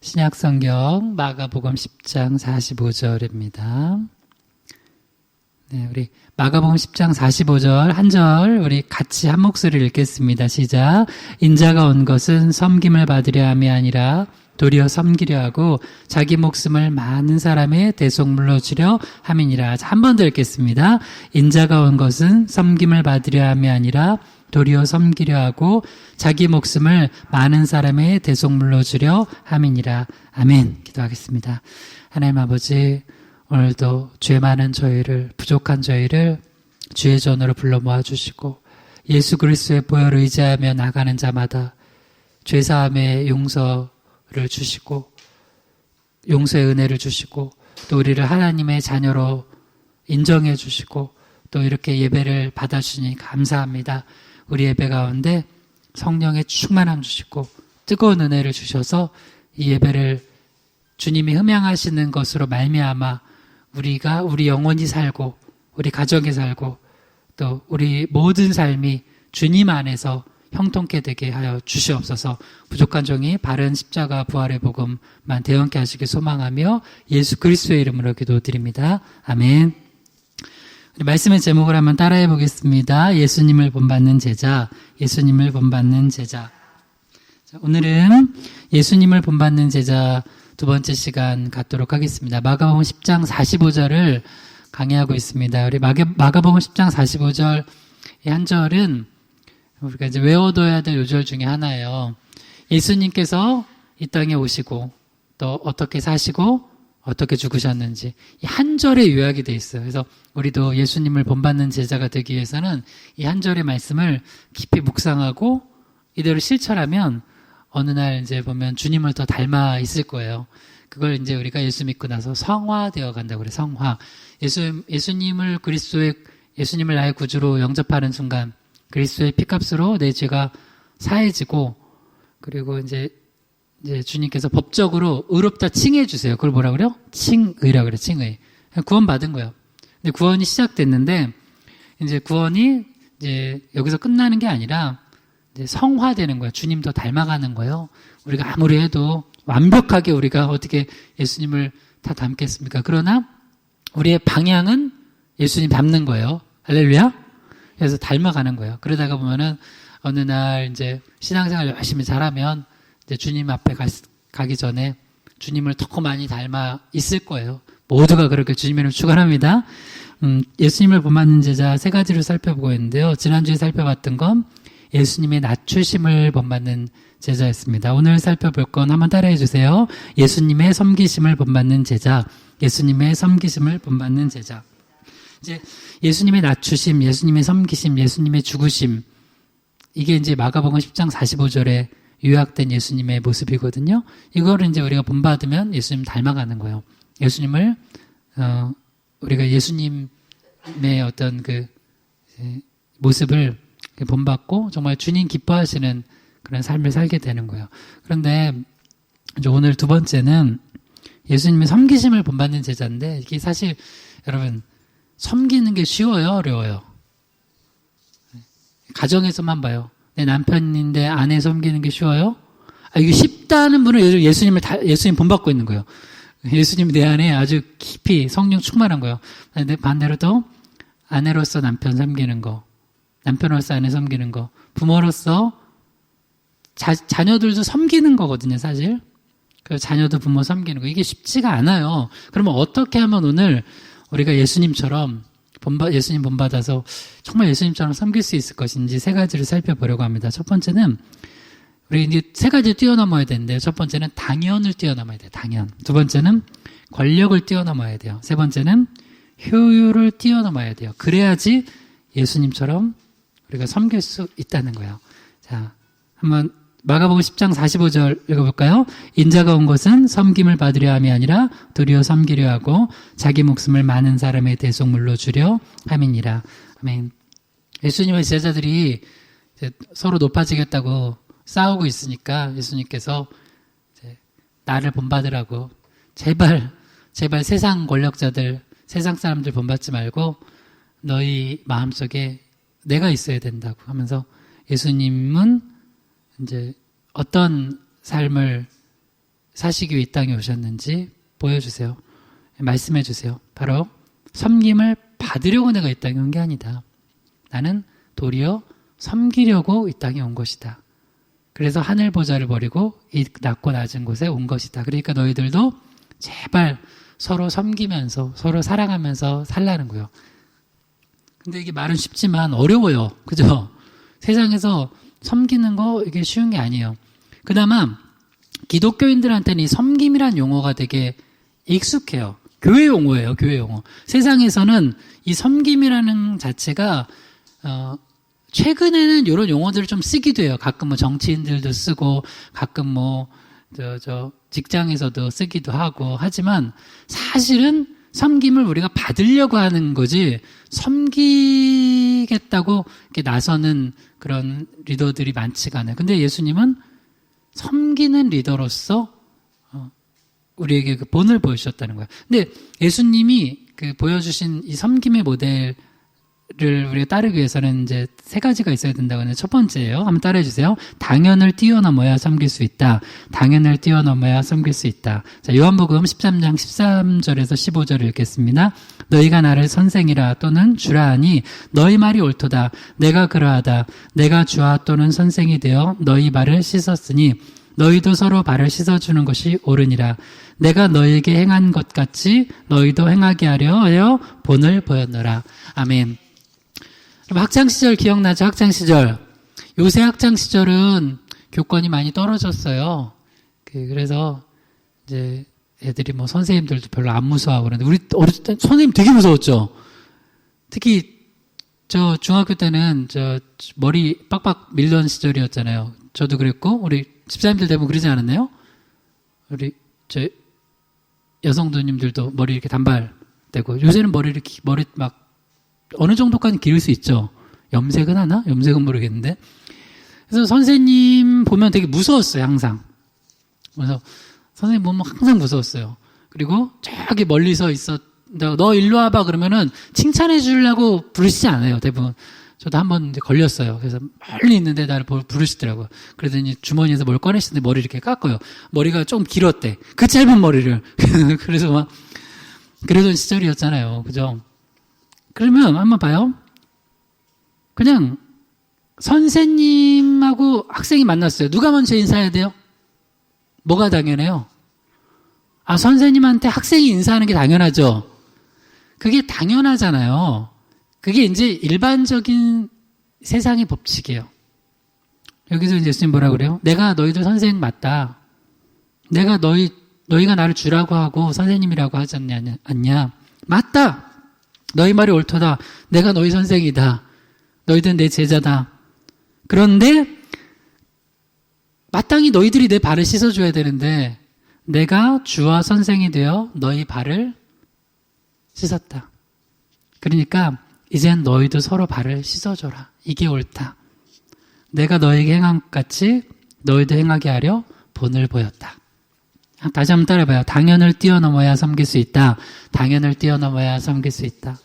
신약성경 마가복음 10장 45절입니다. 네, 우리 마가복음 10장 45절 한 절 우리 같이 한 목소리를 읽겠습니다. 시작. 인자가 온 것은 섬김을 받으려 함이 아니라 도리어 섬기려 하고 자기 목숨을 많은 사람의 대속물로 주려 함이니라. 한 번 더 읽겠습니다. 인자가 온 것은 섬김을 받으려 함이 아니라 도리어 섬기려 하고 자기 목숨을 많은 사람의 대속물로 주려 함이니라. 아멘. 기도하겠습니다. 하나님 아버지, 오늘도 죄 많은 저희를, 부족한 저희를 주의 전으로 불러 모아주시고 예수 그리스도의 보혈을 의지하며 나가는 자마다 죄사함의 용서를 주시고 용서의 은혜를 주시고 또 우리를 하나님의 자녀로 인정해 주시고 또 이렇게 예배를 받아주시니 감사합니다. 우리 예배 가운데 성령의 충만함 주시고 뜨거운 은혜를 주셔서 이 예배를 주님이 흠양하시는 것으로 말미암아 우리가 우리 영혼이 살고 우리 가정이 살고 또 우리 모든 삶이 주님 안에서 형통케 되게 하여 주시옵소서. 부족한 종이 바른 십자가 부활의 복음만 대언케 하시길 소망하며 예수 그리스도의 이름으로 기도드립니다. 아멘. 말씀의 제목을 한번 따라해 보겠습니다. 예수님을 본받는 제자, 예수님을 본받는 제자. 자, 오늘은 예수님을 본받는 제자 두 번째 시간 갖도록 하겠습니다. 마가복음 10장 45절을 강의하고 있습니다. 우리 마가복음 10장 45절 이 한 절은 우리가 이제 외워둬야 될 요절 중에 하나예요. 예수님께서 이 땅에 오시고 또 어떻게 사시고 어떻게 죽으셨는지 이 한 절에 요약이 돼 있어요. 그래서 우리도 예수님을 본받는 제자가 되기 위해서는 이 한 절의 말씀을 깊이 묵상하고 이대로 실천하면 어느 날 이제 보면 주님을 더 닮아 있을 거예요. 그걸 이제 우리가 예수 믿고 나서 성화되어 간다고 그래요. 성화. 예수님을 예수님을 나의 구주로 영접하는 순간 그리스도의 피값으로 내 죄가 사해지고 그리고 이제 주님께서 법적으로 의롭다 칭해 주세요. 그걸 뭐라 그래요? 칭의라 그래요. 칭의. 구원 받은 거예요. 근데 구원이 시작됐는데 이제 구원이 이제 여기서 끝나는 게 아니라 이제 성화되는 거예요. 주님 더 닮아가는 거예요. 우리가 아무리 해도 완벽하게 우리가 어떻게 예수님을 다 닮겠습니까? 그러나 우리의 방향은 예수님 닮는 거예요. 할렐루야. 그래서 닮아가는 거예요. 그러다가 보면은 어느 날 이제 신앙생활 열심히 잘하면 이제 주님 앞에 가기 전에 주님을 더 많이 닮아 있을 거예요. 모두가 그렇게 주님의 이름을 축원합니다. 예수님을 본받는 제자 세 가지를 살펴보고 있는데요. 지난주에 살펴봤던 건 예수님의 낮추심을 본받는 제자였습니다. 오늘 살펴볼 건 한번 따라해 주세요. 예수님의 섬기심을 본받는 제자, 예수님의 섬기심을 본받는 제자. 이제 예수님의 낮추심, 예수님의 섬기심, 예수님의 죽으심, 이게 이제 마가복음 10장 45절에 요약된 예수님의 모습이거든요. 이거를 이제 우리가 본받으면 예수님 닮아가는 거예요. 예수님을 우리가 예수님의 어떤 그 모습을 본받고 정말 주님 기뻐하시는 그런 삶을 살게 되는 거예요. 그런데 이제 오늘 두 번째는 예수님의 섬기심을 본받는 제자인데 이게 사실 여러분 섬기는 게 쉬워요, 어려워요? 가정에서만 봐요. 내 남편인데 아내 섬기는 게 쉬워요? 이게 쉽다는 분은 요즘 예수님 본받고 있는 거예요. 예수님이 내 안에 아주 깊이 성령 충만한 거예요. 반대로 또 아내로서 남편 섬기는 거, 남편으로서 아내 섬기는 거, 부모로서 자녀들도 섬기는 거거든요, 사실. 그래서 자녀도 부모 섬기는 거. 이게 쉽지가 않아요. 그러면 어떻게 하면 오늘 우리가 예수님처럼 예수님 본받아서 정말 예수님처럼 섬길 수 있을 것인지 세 가지를 살펴보려고 합니다. 첫 번째는 우리 이제 세 가지를 뛰어넘어야 되는데요. 첫 번째는 당연을 뛰어넘어야 돼요. 당연. 두 번째는 권력을 뛰어넘어야 돼요. 세 번째는 효율을 뛰어넘어야 돼요. 그래야지 예수님처럼 우리가 섬길 수 있다는 거예요. 자, 한번 마가복음 10장 45절 읽어볼까요? 인자가 온 것은 섬김을 받으려 함이 아니라 도리어 섬기려 하고 자기 목숨을 많은 사람의 대속물로 주려 함이니라. 아멘. 예수님의 제자들이 서로 높아지겠다고 싸우고 있으니까 예수님께서 나를 본받으라고 제발 세상 권력자들, 세상 사람들 본받지 말고 너희 마음속에 내가 있어야 된다고 하면서 예수님은 이제 어떤 삶을 사시기 위해 이 땅에 오셨는지 보여주세요. 말씀해 주세요. 바로 섬김을 받으려고 내가 이 땅에 온 게 아니다. 나는 도리어 섬기려고 이 땅에 온 것이다. 그래서 하늘 보좌를 버리고 이 낮고 낮은 곳에 온 것이다. 그러니까 너희들도 제발 서로 섬기면서 서로 사랑하면서 살라는 거예요. 근데 이게 말은 쉽지만 어려워요. 그죠? 세상에서 섬기는 거 이게 쉬운 게 아니에요. 그나마 기독교인들한테는 이 섬김이란 용어가 되게 익숙해요. 교회 용어예요. 교회 용어. 세상에서는 이 섬김이라는 자체가 최근에는 이런 용어들을 좀 쓰기도 해요. 가끔 뭐 정치인들도 쓰고 가끔 뭐 직장에서도 쓰기도 하고 하지만 사실은 섬김을 우리가 받으려고 하는 거지 섬기겠다고 이렇게 나서는 그런 리더들이 많지가 않아요. 근데 예수님은 섬기는 리더로서 우리에게 그 본을 보여주셨다는 거예요. 근데 예수님이 그 보여주신 이 섬김의 모델을 우리가 따르기 위해서는 이제 세 가지가 있어야 된다고 하는데 첫 번째예요. 한번 따라해 주세요. 당연을 뛰어넘어야 섬길 수 있다. 당연을 뛰어넘어야 섬길 수 있다. 자, 요한복음 13장 13절에서 15절을 읽겠습니다. 너희가 나를 선생이라 또는 주라 하니 너희 말이 옳도다. 내가 그러하다. 내가 주와 또는 선생이 되어 너희 발을 씻었으니 너희도 서로 발을 씻어주는 것이 옳으니라. 내가 너희에게 행한 것 같이 너희도 행하게 하려 본을 보였노라. 아멘. 그럼 학창시절 기억나죠? 학창시절. 요새 학창시절은 교권이 많이 떨어졌어요. 그래서 이제 애들이 뭐 선생님들도 별로 안 무서워하고 그러는데 우리 어렸을 때 선생님 되게 무서웠죠? 특히 저 중학교 때는 저 머리 빡빡 밀던 시절이었잖아요. 저도 그랬고 우리 집사님들 대부분 그러지 않았나요? 우리 저 여성도님들도 머리 이렇게 단발되고 요새는 머리 막 어느 정도까지 기를 수 있죠. 염색은 하나? 염색은 모르겠는데. 그래서 선생님 보면 되게 무서웠어요, 항상. 그래서 선생님 보면 항상 무서웠어요. 그리고 저기 멀리서 너 일로 와봐 그러면은 칭찬해 주려고 부르시지 않아요, 대부분. 저도 한번 이제 걸렸어요. 그래서 멀리 있는데 나를 부르시더라고요. 그러더니 주머니에서 뭘 꺼내시는데 머리를 이렇게 깎아요. 머리가 좀 길었대. 그 짧은 머리를. 그래서 막 그러던 시절이었잖아요. 그죠? 그러면 한번 봐요. 그냥 선생님하고 학생이 만났어요. 누가 먼저 인사해야 돼요? 뭐가 당연해요? 선생님한테 학생이 인사하는 게 당연하죠. 그게 당연하잖아요. 그게 이제 일반적인 세상의 법칙이에요. 여기서 이제 예수님 뭐라 그래요? 내가 너희들 선생 맞다. 내가 너희가 나를 주라고 하고 선생님이라고 하지 않냐? 맞다. 너희 말이 옳도다. 내가 너희 선생이다. 너희들은 내 제자다. 그런데 마땅히 너희들이 내 발을 씻어줘야 되는데 내가 주와 선생이 되어 너희 발을 씻었다. 그러니까 이젠 너희도 서로 발을 씻어줘라. 이게 옳다. 내가 너에게 행한 것 같이 너희도 행하게 하려 본을 보였다. 다시 한번 따라해봐요. 당연을 뛰어넘어야 섬길 수 있다. 당연을 뛰어넘어야 섬길 수 있다.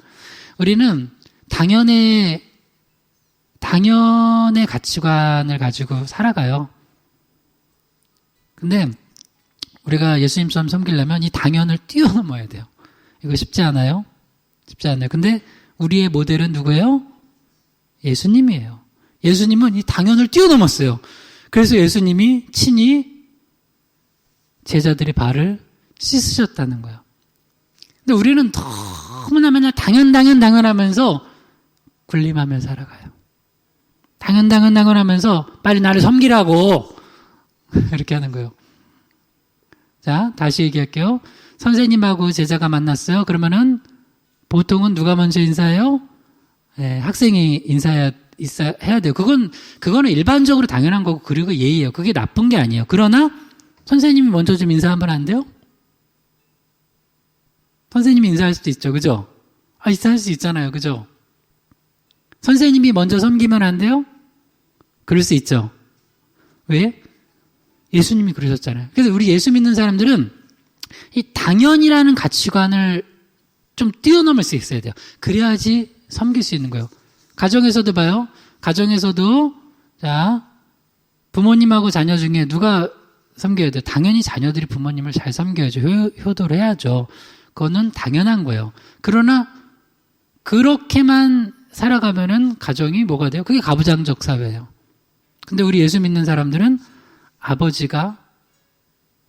우리는 당연의 가치관을 가지고 살아가요. 근데 우리가 예수님처럼 섬기려면 이 당연을 뛰어넘어야 돼요. 이거 쉽지 않아요? 쉽지 않아요. 근데 우리의 모델은 누구예요? 예수님이에요. 예수님은 이 당연을 뛰어넘었어요. 그래서 예수님이 친히 제자들의 발을 씻으셨다는 거예요. 근데 우리는 너무나 맨날 당연하면서 군림하며 살아가요. 당연하면서 빨리 나를 섬기라고 이렇게 하는 거예요. 자, 다시 얘기할게요. 선생님하고 제자가 만났어요. 그러면은 보통은 누가 먼저 인사해요? 네, 학생이 인사해야 돼요. 그거는 일반적으로 당연한 거고 그리고 예의예요. 그게 나쁜 게 아니에요. 그러나 선생님이 먼저 좀 인사하면 안 돼요? 선생님이 인사할 수도 있죠. 그죠? 인사할 수 있잖아요. 그죠? 선생님이 먼저 섬기면 안 돼요? 그럴 수 있죠. 왜? 예수님이 그러셨잖아요. 그래서 우리 예수 믿는 사람들은 이 당연이라는 가치관을 좀 뛰어넘을 수 있어야 돼요. 그래야지 섬길 수 있는 거예요. 가정에서도 봐요. 가정에서도 자 부모님하고 자녀 중에 누가 섬겨야 돼요. 당연히 자녀들이 부모님을 잘 섬겨야죠. 효도를 해야죠. 그거는 당연한 거예요. 그러나 그렇게만 살아가면은 가정이 뭐가 돼요? 그게 가부장적 사회예요. 근데 우리 예수 믿는 사람들은 아버지가,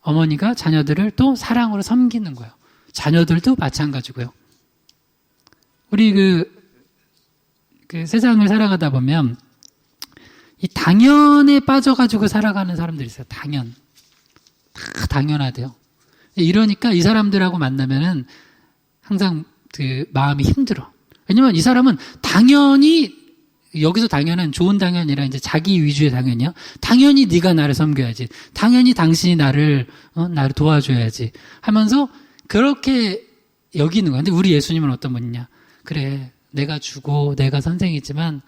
어머니가 자녀들을 또 사랑으로 섬기는 거예요. 자녀들도 마찬가지고요. 우리 그 세상을 살아가다 보면 이 당연에 빠져가지고 살아가는 사람들이 있어요. 당연. 다 당연하대요. 이러니까 이 사람들하고 만나면은 항상 그 마음이 힘들어. 왜냐면 이 사람은 당연히, 여기서 당연한 좋은 당연이라 이제 자기 위주의 당연이야. 당연히 네가 나를 섬겨야지. 당연히 당신이 나를 도와줘야지. 하면서 그렇게 여기는 거야. 근데 우리 예수님은 어떤 분이냐? 그래, 내가 주고 내가 선생이지만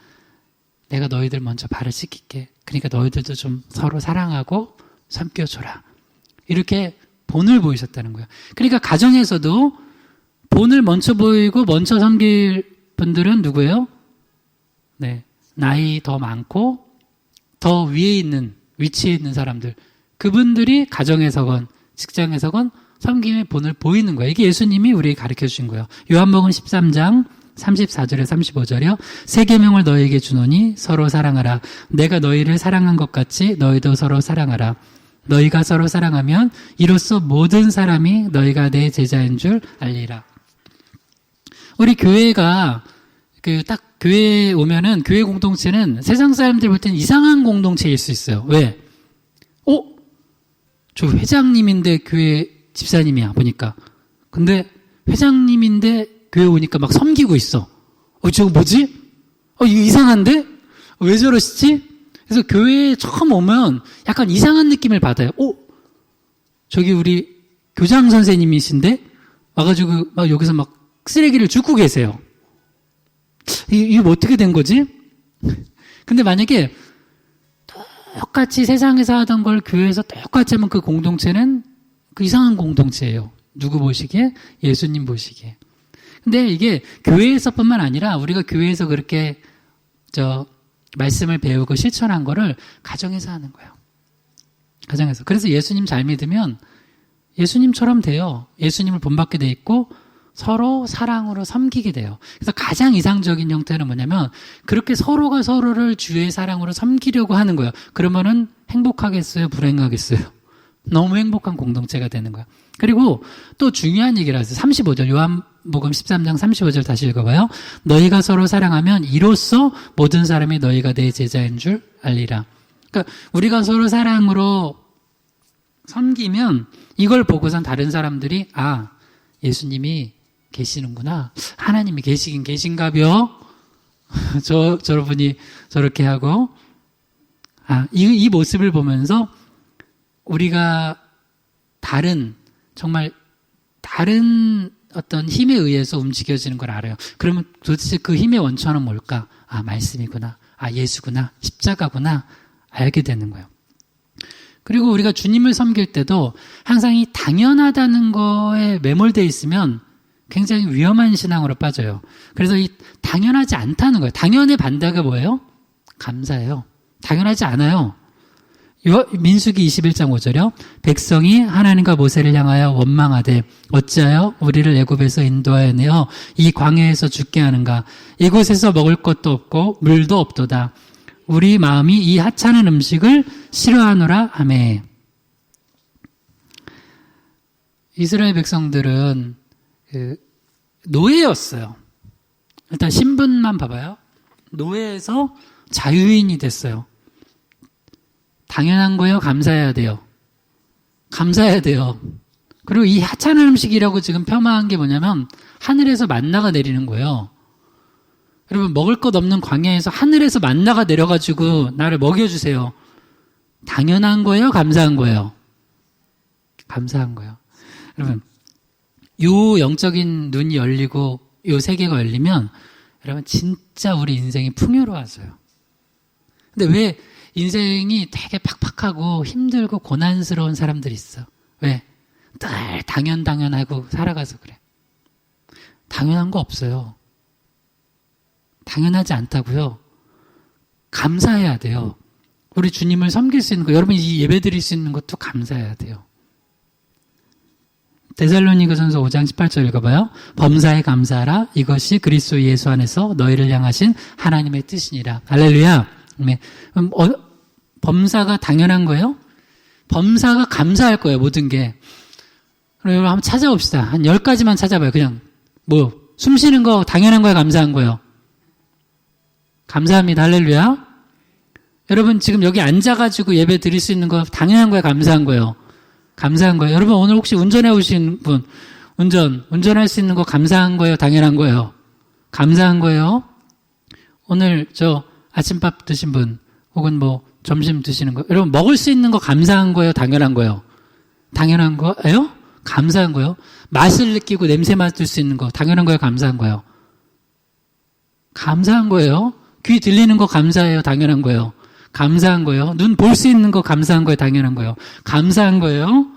내가 너희들 먼저 발을 씻길게. 그러니까 너희들도 좀 서로 사랑하고 섬겨줘라. 이렇게 본을 보이셨다는 거예요. 그러니까 가정에서도 본을 먼저 보이고 먼저 섬길 분들은 누구예요? 네, 나이 더 많고 더 위에 있는, 위치에 있는 사람들. 그분들이 가정에서건 직장에서건 섬김의 본을 보이는 거예요. 이게 예수님이 우리에게 가르쳐 주신 거예요. 요한복음 13장 34절에 35절이요. 새 계명을 너희에게 주노니 서로 사랑하라. 내가 너희를 사랑한 것 같이 너희도 서로 사랑하라. 너희가 서로 사랑하면 이로써 모든 사람이 너희가 내 제자인 줄 알리라. 우리 교회가 딱 교회에 오면은 교회 공동체는 세상 사람들 볼 때는 이상한 공동체일 수 있어요. 왜? 저 회장님인데 교회 집사님이야 보니까. 근데 회장님인데 교회 오니까 막 섬기고 있어. 저거 뭐지? 이거 이상한데? 왜 저러시지? 그래서 교회에 처음 오면 약간 이상한 느낌을 받아요. 저기 우리 교장 선생님이신데 와가지고 막 여기서 막 쓰레기를 줍고 계세요. 이게 뭐 어떻게 된 거지? 근데 만약에 똑같이 세상에서 하던 걸 교회에서 똑같이 하면 그 공동체는 그 이상한 공동체예요. 누구 보시기에? 예수님 보시기에. 근데 이게 교회에서뿐만 아니라 우리가 교회에서 그렇게 말씀을 배우고 실천한 거를 가정에서 하는 거예요. 가정에서. 그래서 예수님 잘 믿으면 예수님처럼 돼요. 예수님을 본받게 돼 있고 서로 사랑으로 섬기게 돼요. 그래서 가장 이상적인 형태는 뭐냐면 그렇게 서로가 서로를 주의 사랑으로 섬기려고 하는 거예요. 그러면은 행복하겠어요? 불행하겠어요? 너무 행복한 공동체가 되는 거예요. 그리고 또 중요한 얘기를 하세요. 35절 요한복음 13장 35절 다시 읽어봐요. 너희가 서로 사랑하면 이로써 모든 사람이 너희가 내 제자인 줄 알리라. 그러니까 우리가 서로 사랑으로 섬기면 이걸 보고선 다른 사람들이 예수님이 계시는구나. 하나님이 계시긴 계신가벼? 저분이 저렇게 하고 이 모습을 보면서 우리가 정말 다른 어떤 힘에 의해서 움직여지는 걸 알아요. 그러면 도대체 그 힘의 원천은 뭘까? 말씀이구나. 예수구나. 십자가구나. 알게 되는 거예요. 그리고 우리가 주님을 섬길 때도 항상 이 당연하다는 거에 매몰되어 있으면 굉장히 위험한 신앙으로 빠져요. 그래서 이 당연하지 않다는 거예요. 당연의 반대가 뭐예요? 감사예요. 당연하지 않아요. 민수기 21장 5절이요. 백성이 하나님과 모세를 향하여 원망하되 어찌하여 우리를 애굽에서 인도하여 내어 이 광야에서 죽게 하는가. 이곳에서 먹을 것도 없고 물도 없도다. 우리 마음이 이 하찮은 음식을 싫어하노라 하매. 이스라엘 백성들은 노예였어요. 일단 신분만 봐봐요. 노예에서 자유인이 됐어요. 당연한 거예요? 감사해야 돼요? 감사해야 돼요. 그리고 이 하찮은 음식이라고 지금 폄하한 게 뭐냐면 하늘에서 만나가 내리는 거예요. 여러분, 먹을 것 없는 광야에서 하늘에서 만나가 내려가지고 나를 먹여주세요. 당연한 거예요? 감사한 거예요? 감사한 거예요. 여러분, 요 영적인 눈이 열리고 요 세계가 열리면 여러분 진짜 우리 인생이 풍요로워져요. 근데 왜 인생이 되게 팍팍하고 힘들고 고난스러운 사람들이 있어? 왜? 늘 당연하고 살아가서 그래. 당연한 거 없어요. 당연하지 않다고요. 감사해야 돼요. 우리 주님을 섬길 수 있는 거, 여러분 이 예배 드릴 수 있는 것도 감사해야 돼요. 데살로니가전서 5장 18절 읽어봐요. 범사에 감사하라. 이것이 그리스도 예수 안에서 너희를 향하신 하나님의 뜻이니라. 할렐루야. 범사가 당연한 거예요? 범사가 감사할 거예요, 모든 게. 그럼 여러분 한번 찾아봅시다. 한 10가지만 찾아봐요. 그냥 숨 쉬는 거 당연한 거예요, 감사한 거예요? 감사합니다. 할렐루야. 여러분 지금 여기 앉아가지고 예배 드릴 수 있는 거 당연한 거예요, 감사한 거예요? 감사한 거예요. 여러분 오늘 혹시 운전해 오신 분, 운전할 수 있는 거 감사한 거예요, 당연한 거예요? 감사한 거예요? 오늘 아침밥 드신 분, 혹은 점심 드시는 거, 여러분 먹을 수 있는 거 감사한 거예요, 당연한 거예요? 당연한 거예요? 감사한 거예요? 맛을 느끼고 냄새 맡을 수 있는 거 당연한 거예요, 감사한 거예요? 감사한 거예요? 귀 들리는 거 감사해요, 당연한 거예요? 감사한 거예요? 눈 볼 수 있는 거 감사한 거예요, 당연한 거예요? 감사한 거예요?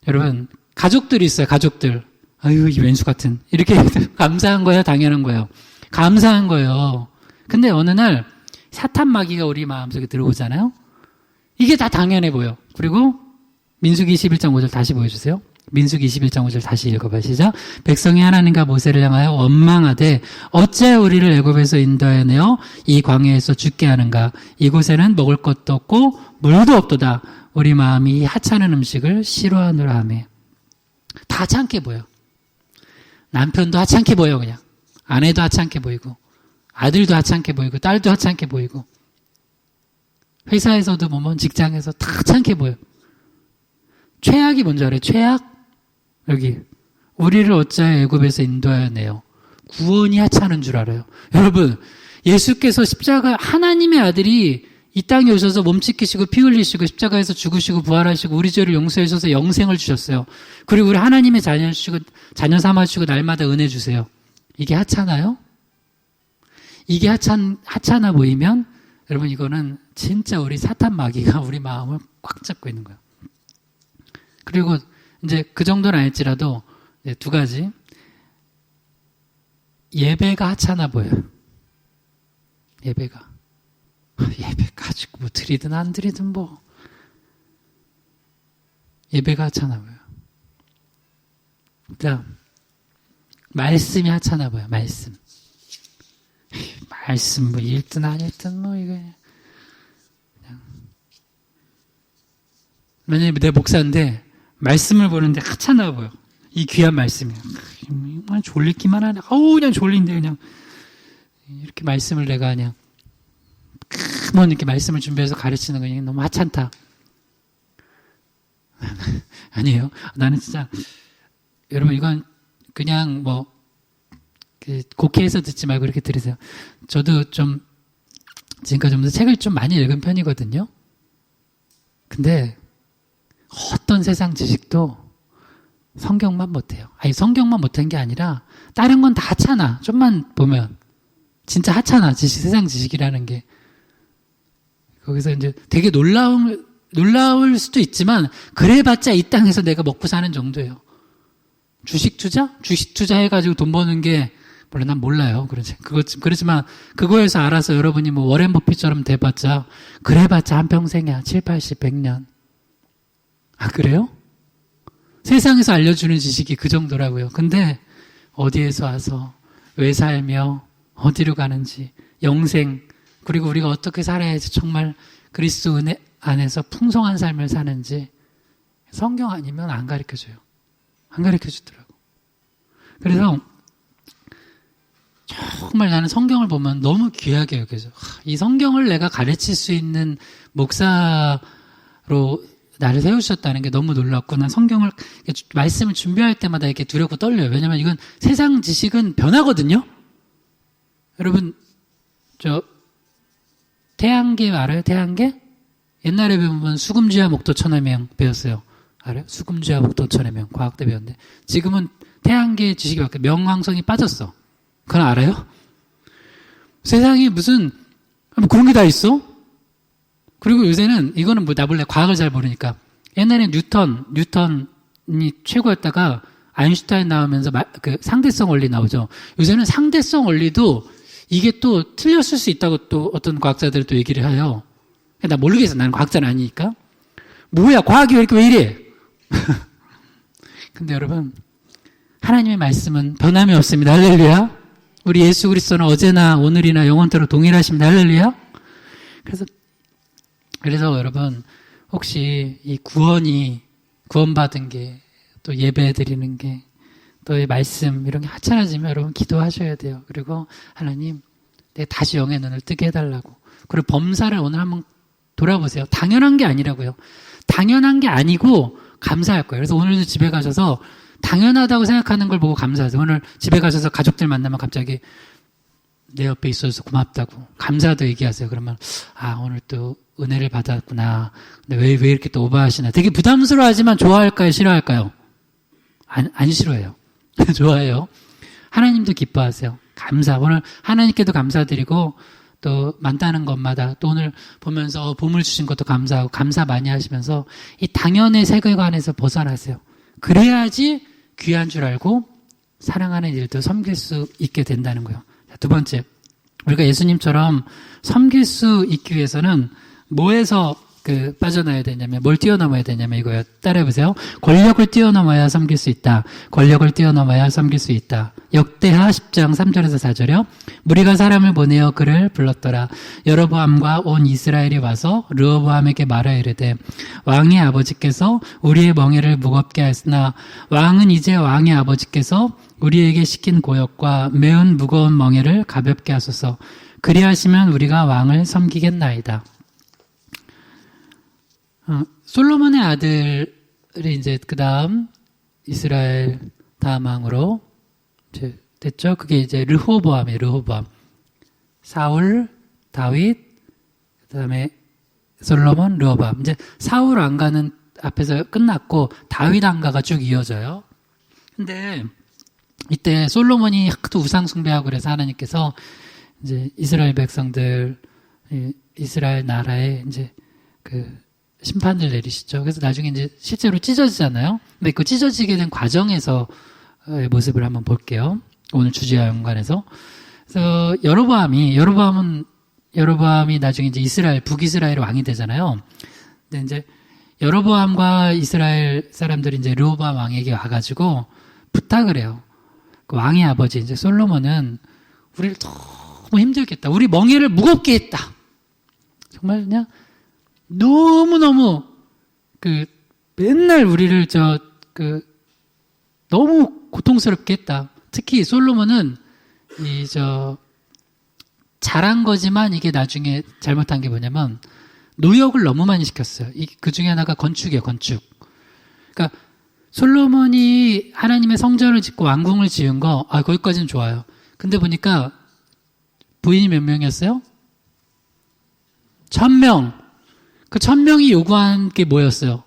여러분 가족들이 있어요, 가족들. 아유 이 왼수 같은, 이렇게 감사한 거예요, 당연한 거예요? 감사한 거예요. 근데 어느 날 사탄 마귀가 우리 마음속에 들어오잖아요. 이게 다 당연해 보여. 그리고 민수기 21장 5절 다시 보여주세요. 민수기 21장 5절 다시 읽어봐요. 시작. 백성이 하나님과 모세를 향하여 원망하되 어째 우리를 애굽에서 인도하여 내어 이 광야에서 죽게 하는가. 이곳에는 먹을 것도 없고 물도 없도다. 우리 마음이 하찮은 음식을 싫어하노라 하며. 다 하찮게 보여. 남편도 하찮게 보여. 그냥 아내도 하찮게 보이고 아들도 하찮게 보이고 딸도 하찮게 보이고 회사에서도 보면 직장에서 다 하찮게 보여. 최악이 뭔지 알아요? 최악? 여기 우리를 어찌하여 애굽에서 인도하여 내요. 구원이 하찮은 줄 알아요. 여러분 예수께서 십자가, 하나님의 아들이 이 땅에 오셔서 몸 찢기시고 피 흘리시고 십자가에서 죽으시고 부활하시고 우리 죄를 용서해 주셔서 영생을 주셨어요. 그리고 우리 하나님의 자녀 삼아주시고 날마다 은혜 주세요. 이게 하찮아요? 이게 하찮아 보이면 여러분 이거는 진짜 우리 사탄 마귀가 우리 마음을 꽉 잡고 있는 거예요. 그리고 이제 그 정도는 아닐지라도 두 가지. 예배가 하찮아 보여요. 예배가 가지고 드리든 안 드리든 예배가 하찮아 보여요. 그다음 말씀이 하찮아 보여요. 말씀 읽든 안 읽든 이거 그냥. 만약에 내 목사인데 말씀을 보는데 하찮아 보여. 이 귀한 말씀이. 그냥 졸리기만 하네. 그냥 졸린데 그냥 이렇게 말씀을 내가 그냥 이렇게 말씀을 준비해서 가르치는 거 그냥 너무 하찮다. 아니에요. 나는 진짜 여러분 이건 그냥 곡해해서 듣지 말고 이렇게 들으세요. 저도 지금까지 책을 좀 많이 읽은 편이거든요. 근데 어떤 세상 지식도 성경만 못해요. 아니 성경만 못한 게 아니라 다른 건 다 하찮아. 좀만 보면 진짜 하찮아. 세상 지식이라는 게. 거기서 이제 되게 놀라울 수도 있지만 그래봤자 이 땅에서 내가 먹고 사는 정도예요. 주식 투자 해가지고 돈 버는 게 물론 난 몰라요. 그렇지만 그거에서 알아서 여러분이 워렌 버핏처럼 돼봤자 그래봤자 한평생이야. 7, 80, 100년. 아 그래요? 세상에서 알려주는 지식이 그 정도라고요. 근데 어디에서 와서 왜 살며 어디로 가는지 영생 그리고 우리가 어떻게 살아야지 정말 그리스도 은혜 안에서 풍성한 삶을 사는지 성경 아니면 안 가르쳐줘요. 안 가르쳐주더라고. 그래서 정말 나는 성경을 보면 너무 귀하게 여겨져. 이 성경을 내가 가르칠 수 있는 목사로 나를 세우셨다는 게 너무 놀랍고 난 성경을 말씀을 준비할 때마다 이렇게 두렵고 떨려요. 왜냐면 이건 세상 지식은 변하거든요. 여러분 태양계 알아요? 태양계? 옛날에 배우면 수금지와 목도 천의 명 배웠어요. 알아요? 수금지와 목도 천의 명 과학 때 배웠는데 지금은 태양계 지식이 바뀌어 명왕성이 빠졌어. 그건 알아요? 세상에 무슨 그런 게 다 있어? 그리고 요새는 이거는 나 몰래 과학을 잘 모르니까 옛날에 뉴턴이 최고였다가 아인슈타인 나오면서 그 상대성 원리 나오죠. 요새는 상대성 원리도 이게 또 틀렸을 수 있다고 또 어떤 과학자들이 또 얘기를 해요. 나 모르겠어. 나는 과학자는 아니니까. 뭐야, 과학이 왜 이래? 근데 여러분, 하나님의 말씀은 변함이 없습니다. 할렐루야. 우리 예수 그리스도는 어제나 오늘이나 영원토록 동일하십니다. 할렐루야. 그래서 여러분, 혹시 이 구원받은 게, 또 예배 드리는 게, 또 이 말씀, 이런 게 하찮아지면 여러분 기도하셔야 돼요. 그리고 하나님, 내가 다시 영의 눈을 뜨게 해달라고. 그리고 범사를 오늘 한번 돌아보세요. 당연한 게 아니라고요. 당연한 게 아니고 감사할 거예요. 그래서 오늘도 집에 가셔서 당연하다고 생각하는 걸 보고 감사하세요. 오늘 집에 가셔서 가족들 만나면 갑자기 내 옆에 있어서 고맙다고 감사도 얘기하세요. 그러면 오늘 또 은혜를 받았구나. 근데 왜 이렇게 또 오버하시나. 되게 부담스러워하지만 좋아할까요? 싫어할까요? 안 싫어해요. 좋아해요. 하나님도 기뻐하세요. 오늘 하나님께도 감사드리고 또 만나는 것마다 또 오늘 보면서 보물 주신 것도 감사하고 감사 많이 하시면서 이 당연의 세계관에서 벗어나세요. 그래야지 귀한 줄 알고 사랑하는 일도 섬길 수 있게 된다는 거예요. 자, 두 번째, 우리가 예수님처럼 섬길 수 있기 위해서는 뭐에서 빠져나야 되냐면, 뭘 뛰어넘어야 되냐면 이거예요. 따라해보세요. 권력을 뛰어넘어야 섬길 수 있다. 권력을 뛰어넘어야 섬길 수 있다. 역대하 10장 3절에서 4절이요. 무리가 사람을 보내어 그를 불렀더라. 여로보암과 온 이스라엘이 와서 르호보암에게 말하여 이르되 왕의 아버지께서 우리의 멍에를 무겁게 하였으나 왕은 이제 왕의 아버지께서 우리에게 시킨 고역과 매운 무거운 멍에를 가볍게 하소서. 그리하시면 우리가 왕을 섬기겠나이다. 솔로몬의 아들이 이제 그 다음 이스라엘 다음 왕으로 이제 됐죠. 그게 이제 르호보암이에요. 르호보암. 사울, 다윗, 그 다음에 솔로몬, 르호보암. 이제 사울 왕가는 앞에서 끝났고 다윗 왕가가 쭉 이어져요. 근데 이때 솔로몬이 하도 우상 숭배하고 그래서 하나님께서 이제 이스라엘 백성들, 이스라엘 나라에 이제 심판을 내리시죠. 그래서 나중에 이제 실제로 찢어지잖아요. 근데 그 찢어지게 된 과정에서 모습을 한번 볼게요. 오늘 주제와 연관해서. 그래서 여로보암이 나중에 이제 북이스라엘 왕이 되잖아요. 근데 이제 여로보암과 이스라엘 사람들이 이제 르호보암 왕에게 와가지고 부탁을 해요. 그 왕의 아버지, 이제 솔로몬은 우리를 너무 힘들게 했다. 우리 멍에를 무겁게 했다. 정말 그냥 너무너무 맨날 우리를 너무 고통스럽게 했다. 특히 솔로몬은 잘한 거지만 이게 나중에 잘못한 게 뭐냐면 노역을 너무 많이 시켰어요. 그 중에 하나가 건축이에요, 건축. 그러니까 솔로몬이 하나님의 성전을 짓고 왕궁을 지은 거, 거기까지는 좋아요. 근데 보니까 부인이 몇 명이었어요? 1000명. 그 1000명이 요구한 게 뭐였어요?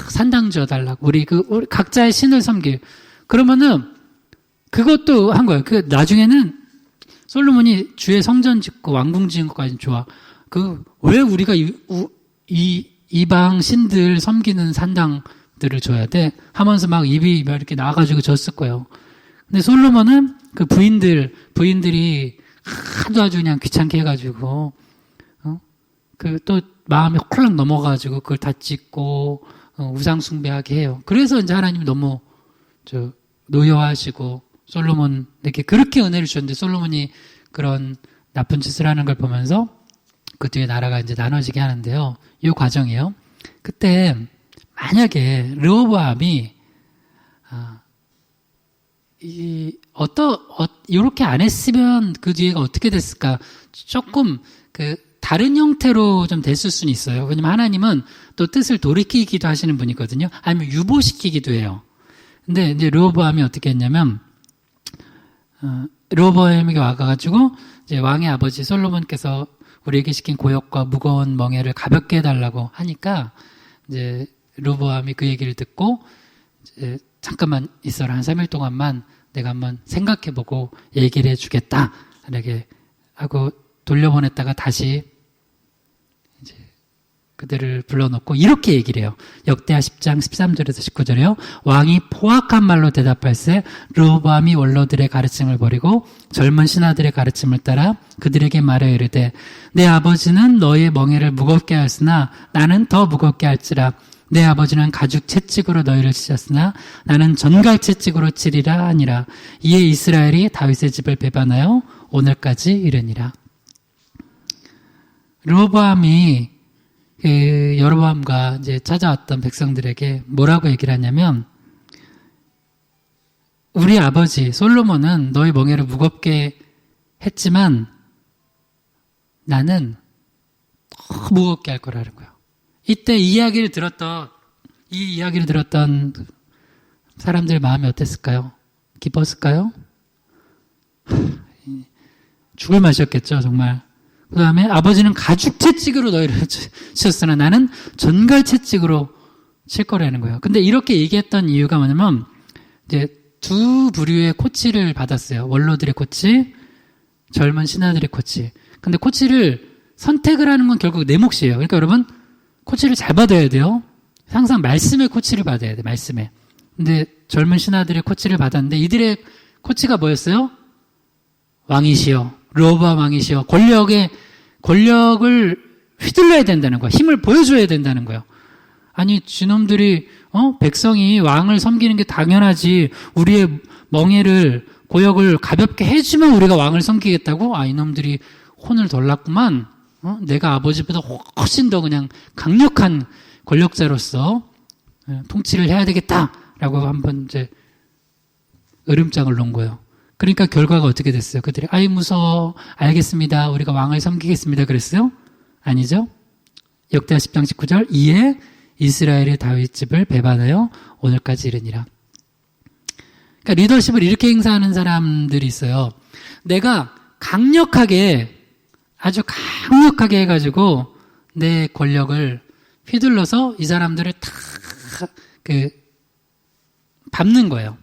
산당 지어달라고. 우리 각자의 신을 섬길. 그러면은, 그것도 한 거예요. 나중에는 솔로몬이 주의 성전 짓고 왕궁 지은 것까지는 좋아. 왜 우리가 이방 신들 섬기는 산당들을 줘야 돼? 하면서 막 입이 이렇게 나와가지고 졌을 거예요. 근데 솔로몬은 그 부인들이 아주 그냥 귀찮게 해가지고, 또 마음이 홀랑 넘어가지고 그걸 다 짓고 우상숭배하게 해요. 그래서 이제 하나님이 너무 노여하시고 솔로몬에게 그렇게 은혜를 주셨는데 솔로몬이 그런 나쁜 짓을 하는 걸 보면서 그 뒤에 나라가 이제 나눠지게 하는데요. 이 과정이에요. 그때 만약에 르호보암이 이렇게 안 했으면 그 뒤에가 어떻게 됐을까? 조금 다른 형태로 좀 됐을 수는 있어요. 왜냐면 하나님은 또 뜻을 돌이키기도 하시는 분이거든요. 아니면 유보시키기도 해요. 근데 이제 르호보암이 어떻게 했냐면, 르호보암에게 와가지고, 이제 왕의 아버지 솔로몬께서 우리에게 시킨 고역과 무거운 멍에를 가볍게 해달라고 하니까, 이제 르호보암이 그 얘기를 듣고, 이제 잠깐만 있어라. 한 3일 동안만 내가 한번 생각해보고 얘기를 해주겠다. 이렇게 하고 돌려보냈다가 다시 그들을 불러놓고 이렇게 얘기를 해요. 역대하 10장 13절에서 19절에요. 왕이 포악한 말로 대답할세 르호보암이 원로들의 가르침을 버리고 젊은 신하들의 가르침을 따라 그들에게 말하여 이르되 내 아버지는 너의 멍에를 무겁게 하였으나 나는 더 무겁게 할지라. 내 아버지는 가죽 채찍으로 너희를 치셨으나 나는 전갈 채찍으로 치리라 하니라. 이에 이스라엘이 다윗의 집을 배반하여 오늘까지 이르니라. 르호보암이 여로보암과 이제 찾아왔던 백성들에게 뭐라고 얘기를 하냐면, 우리 아버지 솔로몬은 너희 멍에를 무겁게 했지만 나는 더 무겁게 할 거라는 거예요. 이때 이 이야기를 들었던 사람들 마음이 어땠을까요? 기뻤을까요? 죽을 맛이었겠죠, 정말. 그 다음에 아버지는 가죽 채찍으로 너희를 치셨으나 나는 전갈 채찍으로 칠 거라는 거예요. 근데 이렇게 얘기했던 이유가 뭐냐면, 이제 두 부류의 코치를 받았어요. 원로들의 코치, 젊은 신하들의 코치. 근데 코치를 선택을 하는 건 결국 내 몫이에요. 그러니까 여러분, 코치를 잘 받아야 돼요. 항상 말씀의 코치를 받아야 돼, 말씀에. 근데 젊은 신하들의 코치를 받았는데 이들의 코치가 뭐였어요? 왕이시여, 르호보암 왕이시여, 권력을 휘둘러야 된다는 거야. 힘을 보여줘야 된다는 거예요. 아니, 지놈들이, 백성이 왕을 섬기는 게 당연하지. 우리의 멍에를, 고역을 가볍게 해주면 우리가 왕을 섬기겠다고? 아, 이놈들이 혼을 덜 났구만. 내가 아버지보다 훨씬 더 그냥 강력한 권력자로서 통치를 해야 되겠다라고 한번 이제 으름장을 놓은 거예요. 그러니까 결과가 어떻게 됐어요? 그들이 아이 무서워, 알겠습니다, 우리가 왕을 섬기겠습니다 그랬어요? 아니죠. 역대하 10장 19절 이에 이스라엘의 다윗 집을 배반하여 오늘까지 이르니라. 그러니까 리더십을 이렇게 행사하는 사람들이 있어요. 내가 아주 강력하게 해가지고 내 권력을 휘둘러서 이 사람들을 다 밟는 거예요.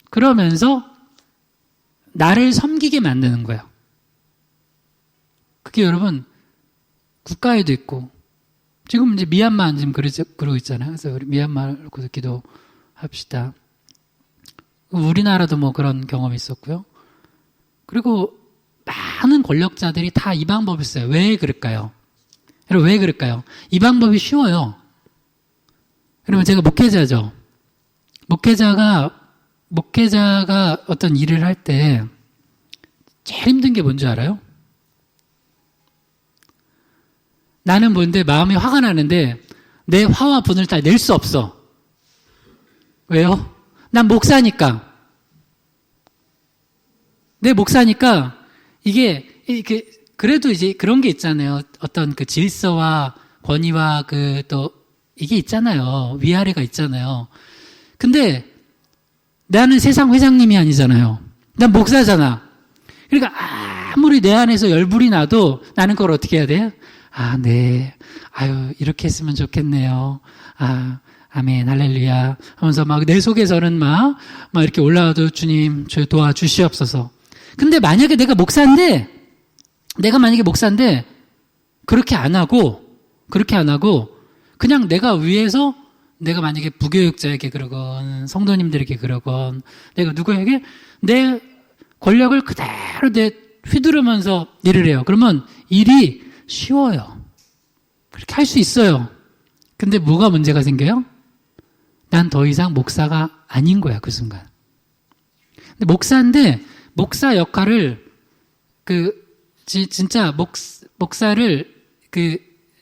그러면서 나를 섬기게 만드는 거예요. 그게 여러분 국가에도 있고, 지금 이제 미얀마 지금 그러고 있잖아요. 그래서 우리 미얀마를 기도합시다. 우리나라도 뭐 그런 경험이 있었고요. 그리고 많은 권력자들이 다 이 방법을 써요. 왜 그럴까요? 여러분, 왜 그럴까요? 이 방법이 쉬워요. 여러분, 제가 목회자죠. 목회자가 어떤 일을 할 때 제일 힘든 게 뭔지 알아요? 나는 뭔데 마음이 화가 나는데 내 화와 분을 다 낼 수 없어. 왜요? 난 목사니까. 내 목사니까 이게 그래도 이제 그런 게 있잖아요. 어떤 그 질서와 권위와 또 이게 있잖아요. 위아래가 있잖아요. 근데 나는 세상 회장님이 아니잖아요. 난 목사잖아. 그러니까 아무리 내 안에서 열불이 나도 나는 그걸 어떻게 해야 돼요? 아, 네. 아유, 이렇게 했으면 좋겠네요. 아, 아멘, 할렐루야 하면서 막 내 속에서는 막 이렇게 올라와도 주님, 저 도와주시옵소서. 근데 만약에 내가 만약에 목사인데 그렇게 안 하고 그냥 내가 위에서 내가 만약에 부교육자에게 그러건 성도님들에게 그러건 내가 누구에게 내 권력을 그대로 휘두르면서 일을 해요. 그러면 일이 쉬워요. 그렇게 할 수 있어요. 근데 뭐가 문제가 생겨요? 난 더 이상 목사가 아닌 거야, 그 순간. 근데 목사인데 목사 역할을 진짜 목사를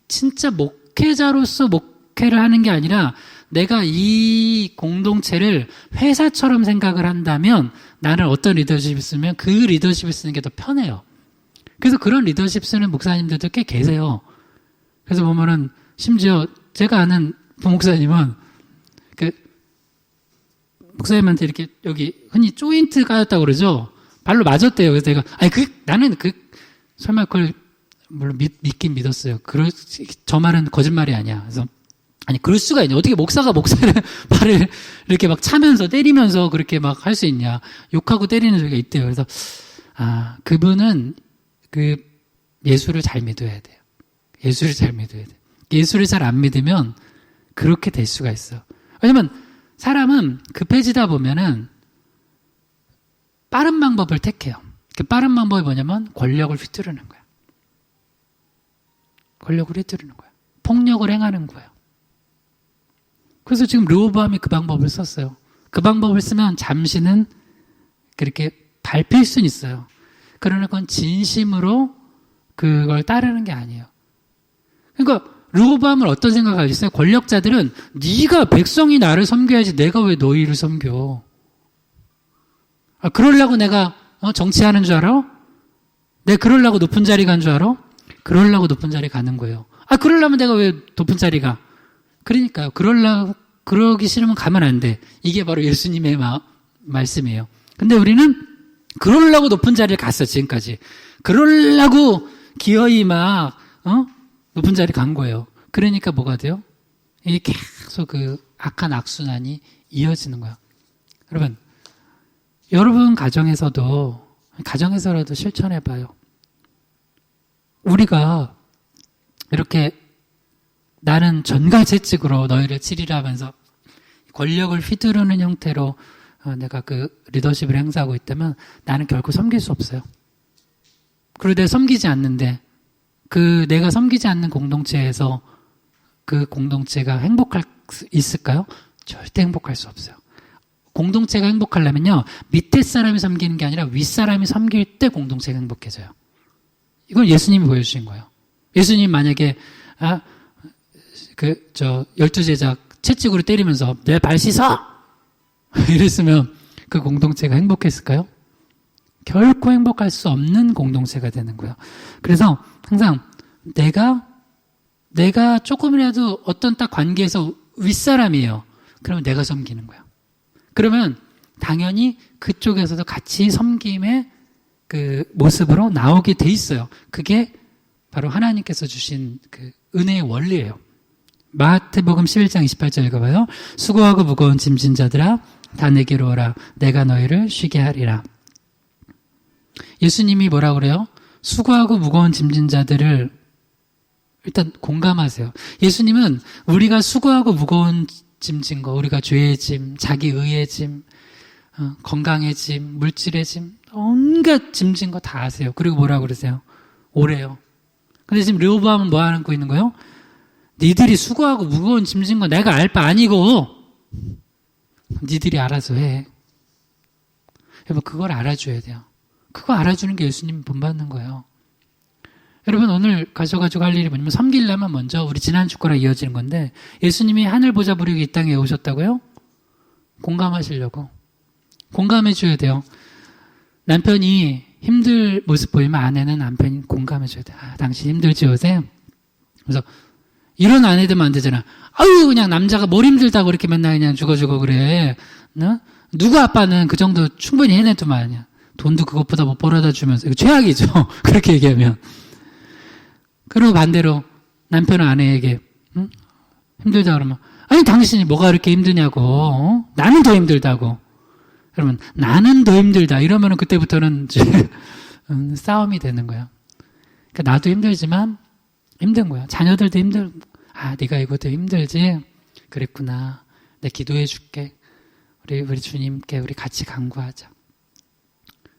진짜 목회자로서 목회를 하는 게 아니라 내가 이 공동체를 회사처럼 생각을 한다면 나는 어떤 리더십을 쓰면 그 리더십을 쓰는 게 더 편해요. 그래서 그런 리더십 쓰는 목사님들도 꽤 계세요. 그래서 보면은 심지어 제가 아는 부목사님은 목사님한테 이렇게 여기 흔히 조인트 까였다고 그러죠. 발로 맞았대요. 그래서 내가 나는 설마 그걸 물론 믿긴 믿었어요. 저 말은 거짓말이 아니야. 그래서 아니 그럴 수가 있냐? 어떻게 목사가 목사를 발을 이렇게 막 차면서 때리면서 그렇게 막 할 수 있냐? 욕하고 때리는 소리가 있대요. 그래서 그분은 예수를 잘 믿어야 돼요. 예수를 잘 믿어야 돼요. 예수를 잘 안 믿으면 그렇게 될 수가 있어요. 왜냐면 사람은 급해지다 보면은 빠른 방법을 택해요. 그 빠른 방법이 뭐냐면 권력을 휘두르는 거예요. 권력을 휘두르는 거예요. 폭력을 행하는 거예요. 그래서 지금 르호보암이 그 방법을 썼어요. 그 방법을 쓰면 잠시는 그렇게 밟힐 수는 있어요. 그러나 그건 진심으로 그걸 따르는 게 아니에요. 그러니까 르호보암을 어떤 생각을 가졌어요? 권력자들은 네가 백성이 나를 섬겨야지 내가 왜 너희를 섬겨? 그러려고 내가 정치하는 줄 알아? 내가 그러려고 높은 자리 간 줄 알아? 그러려고 높은 자리 가는 거예요. 그러려면 내가 왜 높은 자리 가? 그러니까요. 그러기 싫으면 가면 안 돼. 이게 바로 예수님의 말씀이에요. 근데 우리는 그러려고 높은 자리를 갔어, 지금까지. 그러려고 기어이 높은 자리 간 거예요. 그러니까 뭐가 돼요? 이게 계속 그 악한 악순환이 이어지는 거야. 여러분 가정에서라도 실천해봐요. 우리가 이렇게 나는 전가제측으로 너희를 치리라 하면서 권력을 휘두르는 형태로 내가 그 리더십을 행사하고 있다면 나는 결코 섬길 수 없어요. 그리고 내가 섬기지 않는데 내가 섬기지 않는 공동체에서 그 공동체가 행복할 수 있을까요? 절대 행복할 수 없어요. 공동체가 행복하려면요, 밑에 사람이 섬기는 게 아니라 윗사람이 섬길 때 공동체가 행복해져요. 이걸 예수님이 보여주신 거예요. 예수님 만약에 12제자 채찍으로 때리면서 내 발 씻어! 이랬으면 그 공동체가 행복했을까요? 결코 행복할 수 없는 공동체가 되는 거예요. 그래서 항상 내가 조금이라도 어떤 딱 관계에서 윗사람이에요. 그러면 내가 섬기는 거예요. 그러면 당연히 그쪽에서도 같이 섬김의 그 모습으로 나오게 돼 있어요. 그게 바로 하나님께서 주신 그 은혜의 원리예요. 마태복음 11장 28절 읽어봐요. 수고하고 무거운 짐진 자들아 다 내게로 오라. 내가 너희를 쉬게 하리라. 예수님이 뭐라 그래요? 수고하고 무거운 짐진 자들을 일단 공감하세요. 예수님은 우리가 수고하고 무거운 짐진 거, 우리가 죄의 짐, 자기 의의 짐, 건강의 짐, 물질의 짐, 온갖 짐진 거 다 아세요. 그리고 뭐라 그러세요? 오래요. 근데 지금 르호보암은 뭐 하고 있는 거예요? 니들이 수고하고 무거운 짐진 거 내가 알 바 아니고 니들이 알아서 해. 여러분 그걸 알아줘야 돼요. 그거 알아주는 게 예수님 본받는 거예요. 여러분 오늘 가셔가지고 할 일이 뭐냐면 섬기려면 먼저 우리 지난주 거랑 이어지는 건데 예수님이 하늘 보좌 부리고 이 땅에 오셨다고요? 공감하시려고. 공감해줘야 돼요. 남편이 힘들 모습 보이면 아내는 남편이 공감해줘야 돼요. 당신 힘들지 요새? 그래서 이런 아내 되면 안 되잖아. 아유 그냥 남자가 뭘 힘들다고 이렇게 맨날 그냥 죽어 그래. 누구 아빠는 그 정도 충분히 해내더만 아니야. 돈도 그것보다 못 벌어다 주면서 이거 최악이죠. 그렇게 얘기하면. 그리고 반대로 남편은 아내에게 힘들다 그러면 아니 당신이 뭐가 그렇게 힘드냐고. 나는 더 힘들다고. 그러면 나는 더 힘들다 이러면은 그때부터는 이제 싸움이 되는 거야. 그러니까 나도 힘들지만 힘든 거야. 자녀들도 네가 이것도 힘들지? 그랬구나. 내가 기도해 줄게. 우리 주님께 우리 같이 간구하자.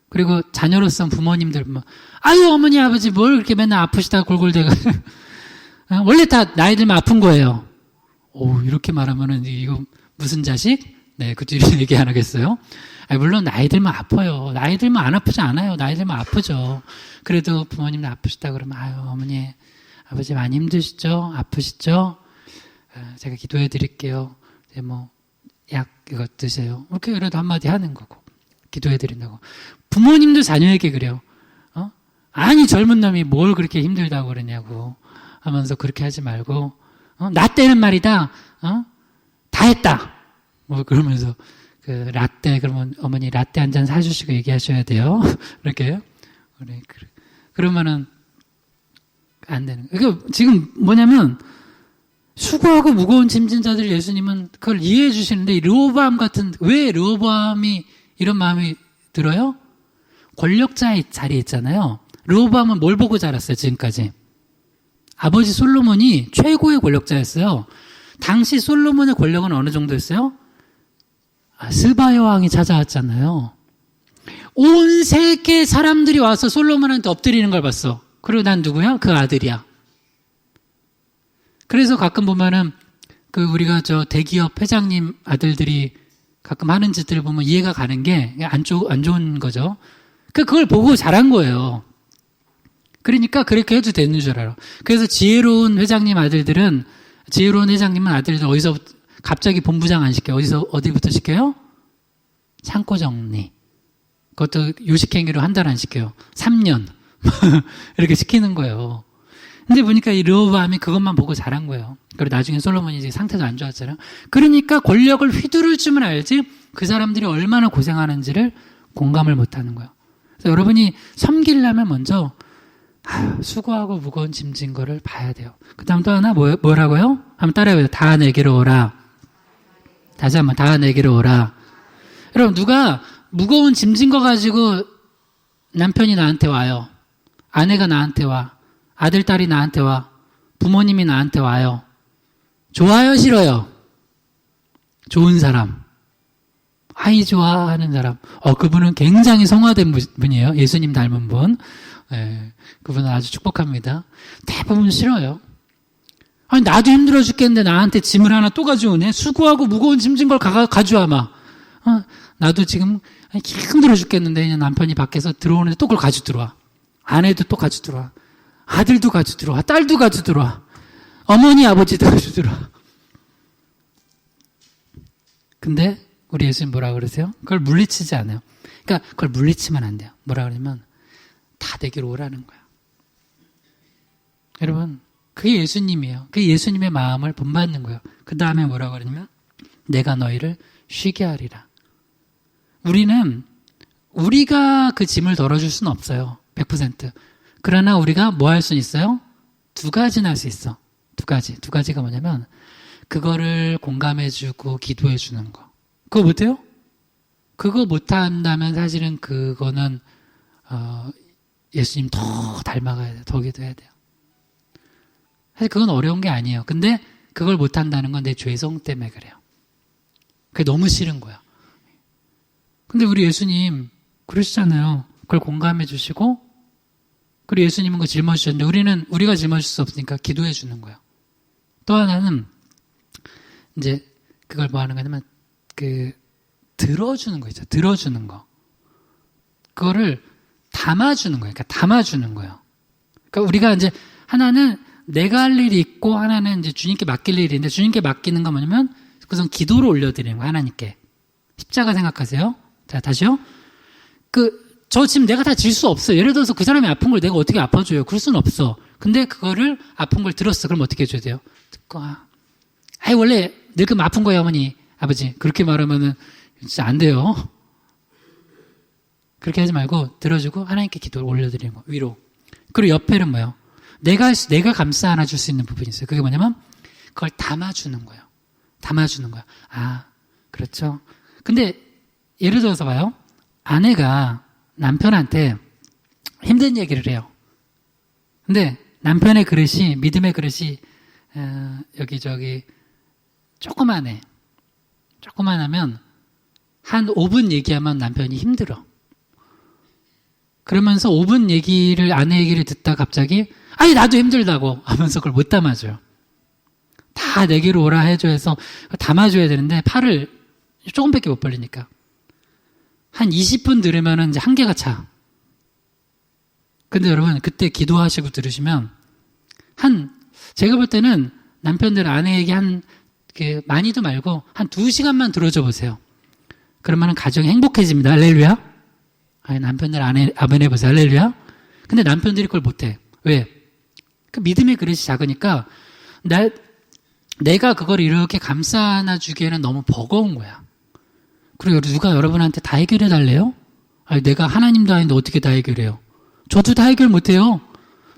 그리고 자녀로서 부모님들 보면 아유 어머니 아버지 뭘 그렇게 맨날 아프시다가 골골대가 원래 다 나이 들면 아픈 거예요. 오 이렇게 말하면은 이거 무슨 자식? 네, 그 뒤로 얘기 안 하겠어요. 물론 나이 들면 아파요. 나이 들면 안 아프지 않아요. 나이 들면 아프죠. 그래도 부모님들 아프시다 그러면 아유 어머니 아버지 많이 힘드시죠? 아프시죠? 제가 기도해 드릴게요. 약 이거 드세요. 이렇게 그래도 한마디 하는 거고 기도해 드린다고. 부모님도 자녀에게 그래요. 아니 젊은 놈이 뭘 그렇게 힘들다고 그러냐고 하면서 그렇게 하지 말고 나 때는 말이다. 다 했다. 그러면서 그 라떼 그러면 어머니 라떼 한 잔 사주시고 얘기하셔야 돼요. 이렇게 그러면은 안 되는 거예요. 그러니까 지금 뭐냐면 수고하고 무거운 짐진 자들 예수님은 그걸 이해해 주시는데 르호보암 왜 르호보암이 이런 마음이 들어요? 권력자의 자리에 있잖아요. 르호보암은 뭘 보고 자랐어요 지금까지? 아버지 솔로몬이 최고의 권력자였어요. 당시 솔로몬의 권력은 어느 정도였어요? 스바 여왕이 찾아왔잖아요. 온 세계 사람들이 와서 솔로몬한테 엎드리는 걸 봤어. 그리고 난 누구야? 그 아들이야. 그래서 가끔 보면은 우리가 대기업 회장님 아들들이 가끔 하는 짓들을 보면 이해가 가는 게 안 좋은 거죠. 그걸 보고 잘한 거예요. 그러니까 그렇게 해도 되는 줄 알아. 그래서 지혜로운 회장님은 아들들 어디서 갑자기 본부장 안 시켜요. 어디부터 시켜요? 창고 정리. 그것도 요식행위로 한 달 안 시켜요. 3년. 이렇게 시키는 거예요. 근데 보니까 이 르호보암이 그것만 보고 잘한 거예요. 그리고 나중에 솔로몬이 이제 상태도 안 좋았잖아요. 그러니까 권력을 휘두를 줄만 알지 그 사람들이 얼마나 고생하는지를 공감을 못 하는 거예요. 그래서 여러분이 섬기려면 먼저 수고하고 무거운 짐진 거를 봐야 돼요. 그 다음 또 하나 뭐라고요? 한번 따라해보세요. 다 내게로 오라. 다시 한번 다 내게로 오라. 여러분 누가 무거운 짐진 거 가지고 남편이 나한테 와요. 아내가 나한테 와. 아들, 딸이 나한테 와. 부모님이 나한테 와요. 좋아요, 싫어요? 좋은 사람. 아이 좋아하는 사람. 그분은 굉장히 성화된 분이에요. 예수님 닮은 분. 네, 그분은 아주 축복합니다. 대부분 싫어요. 아니, 나도 힘들어 죽겠는데 나한테 짐을 하나 또 가져오네? 수고하고 무거운 짐진 걸 가져와, 막. 나도 지금 힘들어 죽겠는데 그냥 남편이 밖에서 들어오는데 또 그걸 가지고 들어와. 아내도 또 가지고 들어와. 아들도 가지고 들어와. 딸도 가지고 들어와. 어머니, 아버지도 가지고 들어와. 근데 우리 예수님 뭐라 그러세요? 그걸 물리치지 않아요. 그러니까 그걸 물리치면 안 돼요. 뭐라 그러냐면 다 내게로 오라는 거야. 여러분, 그게 예수님이에요. 그게 예수님의 마음을 본받는 거예요. 그 다음에 뭐라 그러냐면 내가 너희를 쉬게 하리라. 우리가 그 짐을 덜어줄 수는 없어요. 100%. 그러나 우리가 뭐 할 수는 있어요? 두 가지는 할 수 있어. 두 가지가 뭐냐면 그거를 공감해주고 기도해주는 거. 그거 못해요? 그거 못한다면 사실은 그거는 예수님 더 닮아가야 돼요. 더 기도해야 돼요. 사실 그건 어려운 게 아니에요. 근데 그걸 못한다는 건 내 죄성 때문에 그래요. 그게 너무 싫은 거야. 근데 우리 예수님 그러시잖아요. 그걸 공감해 주시고 그리고 예수님은 그거 짊어지셨는데 우리가 짊어질 수 없으니까 기도해 주는 거예요. 또 하나는 이제 그걸 뭐 하는 거냐면 들어주는 거 있죠. 들어주는 거. 그거를 담아주는 거예요. 그러니까 담아주는 거예요. 그러니까 우리가 이제 하나는 내가 할 일이 있고 하나는 이제 주님께 맡길 일이 있는데 주님께 맡기는 건 뭐냐면 그것은 기도로 올려드리는 거예요. 하나님께. 십자가 생각하세요. 자, 다시요. 저 지금 내가 다 질 수 없어요. 예를 들어서 그 사람이 아픈 걸 내가 어떻게 아파줘요? 그럴 수는 없어. 근데 그거를 아픈 걸 들었어. 그럼 어떻게 해줘야 돼요? 듣고, 원래 늙으면 아픈 거예요, 어머니, 아버지. 그렇게 말하면은 진짜 안 돼요. 그렇게 하지 말고 들어주고 하나님께 기도를 올려드리는 거, 위로. 그리고 옆에는 뭐예요? 내가 감싸 안아줄 수 있는 부분이 있어요. 그게 뭐냐면 그걸 담아주는 거예요. 담아주는 거야. 그렇죠. 근데 예를 들어서 봐요. 아내가 남편한테 힘든 얘기를 해요. 근데 남편의 그릇이, 믿음의 그릇이 여기저기 조그만하면 한 5분 얘기하면 남편이 힘들어. 그러면서 5분 아내 얘기를 듣다 갑자기 나도 힘들다고 하면서 그걸 못 담아줘요. 다 내게로 오라 해줘서 담아줘야 되는데 팔을 조금밖에 못 벌리니까 한 20분 들으면은 이제 한계가 차. 근데 여러분 그때 기도하시고 들으시면 제가 볼 때는 남편들 아내에게 많이도 말고 한 2시간만 들어줘 보세요. 그러면은 가정이 행복해집니다. 할렐루야. 남편들 아멘 해보세요. 할렐루야. 근데 남편들이 그걸 못해. 왜? 그 믿음의 그릇이 작으니까 내가 그걸 이렇게 감싸 안아주기에는 너무 버거운 거야. 그리고 누가 여러분한테 다 해결해 달래요? 내가 하나님도 아닌데 어떻게 다 해결해요? 저도 다 해결 못해요.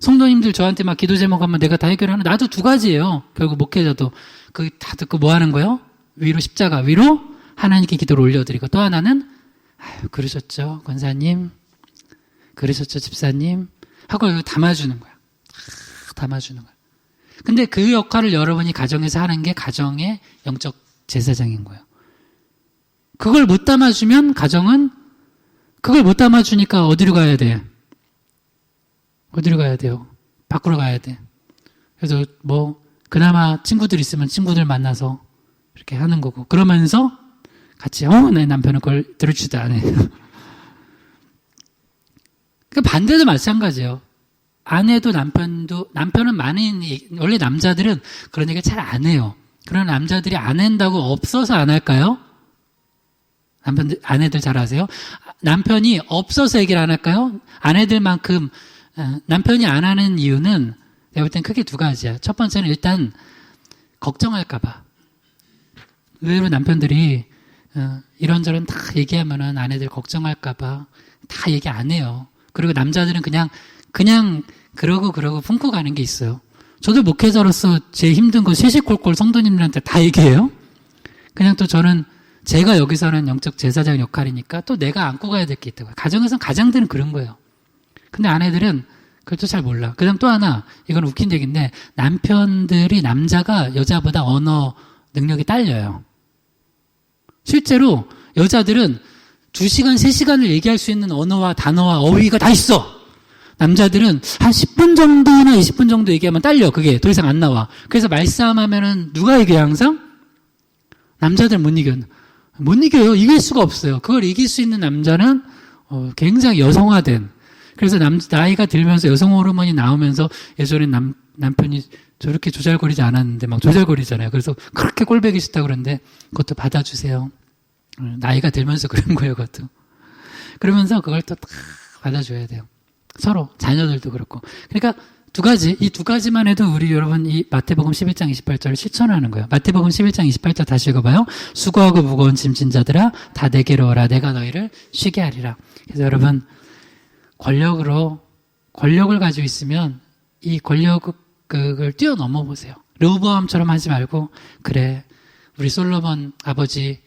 성도님들 저한테 막 기도 제목 하면 내가 다 해결하는, 나도 2가지예요. 결국 목회자도. 그 다 듣고 뭐 하는 거예요? 위로 십자가, 위로 하나님께 기도를 올려드리고, 또 하나는 그러셨죠 권사님, 그러셨죠 집사님 하고 담아주는 거야. 담아주는 거야. 근데 그 역할을 여러분이 가정에서 하는 게 가정의 영적 제사장인 거예요. 그걸 못 담아주면 가정은 그걸 못 담아주니까 어디로 가야 돼? 어디로 가야 돼요? 밖으로 가야 돼. 그래서 뭐 그나마 친구들 있으면 친구들 만나서 이렇게 하는 거고 그러면서 같이 내 남편은 그걸 들어주지도 않아요. 그 반대도 마찬가지예요. 아내도 남편은 원래 남자들은 그런 얘기 잘 안 해요. 그런 남자들이 안 한다고 없어서 안 할까요? 아내들 잘 아세요? 남편이 없어서 얘기를 안 할까요? 아내들만큼 남편이 안 하는 이유는 내가 볼 땐 크게 두 가지야. 첫 번째는 일단 걱정할까봐. 의외로 남편들이 이런저런 다 얘기하면은 아내들 걱정할까봐 다 얘기 안 해요. 그리고 남자들은 그냥 그러고 품고 가는 게 있어요. 저도 목회자로서 제 힘든 거 시시콜콜 성도님들한테 다 얘기해요. 그냥 또 저는 제가 여기서는 영적 제사장 역할이니까 또 내가 안고 가야 될 게 있다고요. 가정에서는 가장들은 그런 거예요. 근데 아내들은 그것도 잘 몰라. 그 다음 또 하나, 이건 웃긴 얘기인데, 남편들이 남자가 여자보다 언어 능력이 딸려요. 실제로 여자들은 2시간, 3시간을 얘기할 수 있는 언어와 단어와 어휘가 다 있어. 남자들은 한 10분 정도나 20분 정도 얘기하면 딸려. 그게 더 이상 안 나와. 그래서 말싸움 하면은 누가 이겨요, 항상? 남자들 못 이겨요. 이길 수가 없어요. 그걸 이길 수 있는 남자는 굉장히 여성화된. 그래서 나이가 들면서 여성 호르몬이 나오면서 예전에 남편이 저렇게 조잘거리지 않았는데 막 조잘거리잖아요. 그래서 그렇게 꼴보기 싫다 그러는데 그것도 받아주세요. 나이가 들면서 그런 거예요, 그것도. 그러면서 그걸 또 다 받아줘야 돼요. 서로, 자녀들도 그렇고. 그러니까 이 두 가지만 해도 우리 여러분 이 마태복음 11장 28절을 실천하는 거예요. 마태복음 11장 28절 다시 읽어봐요. 수고하고 무거운 짐진 자들아 다 내게로 오라. 내가 너희를 쉬게 하리라. 그래서 여러분 권력을 가지고 있으면 이 권력을 뛰어넘어 보세요. 르호보암처럼 하지 말고 그래 우리 솔로몬 아버지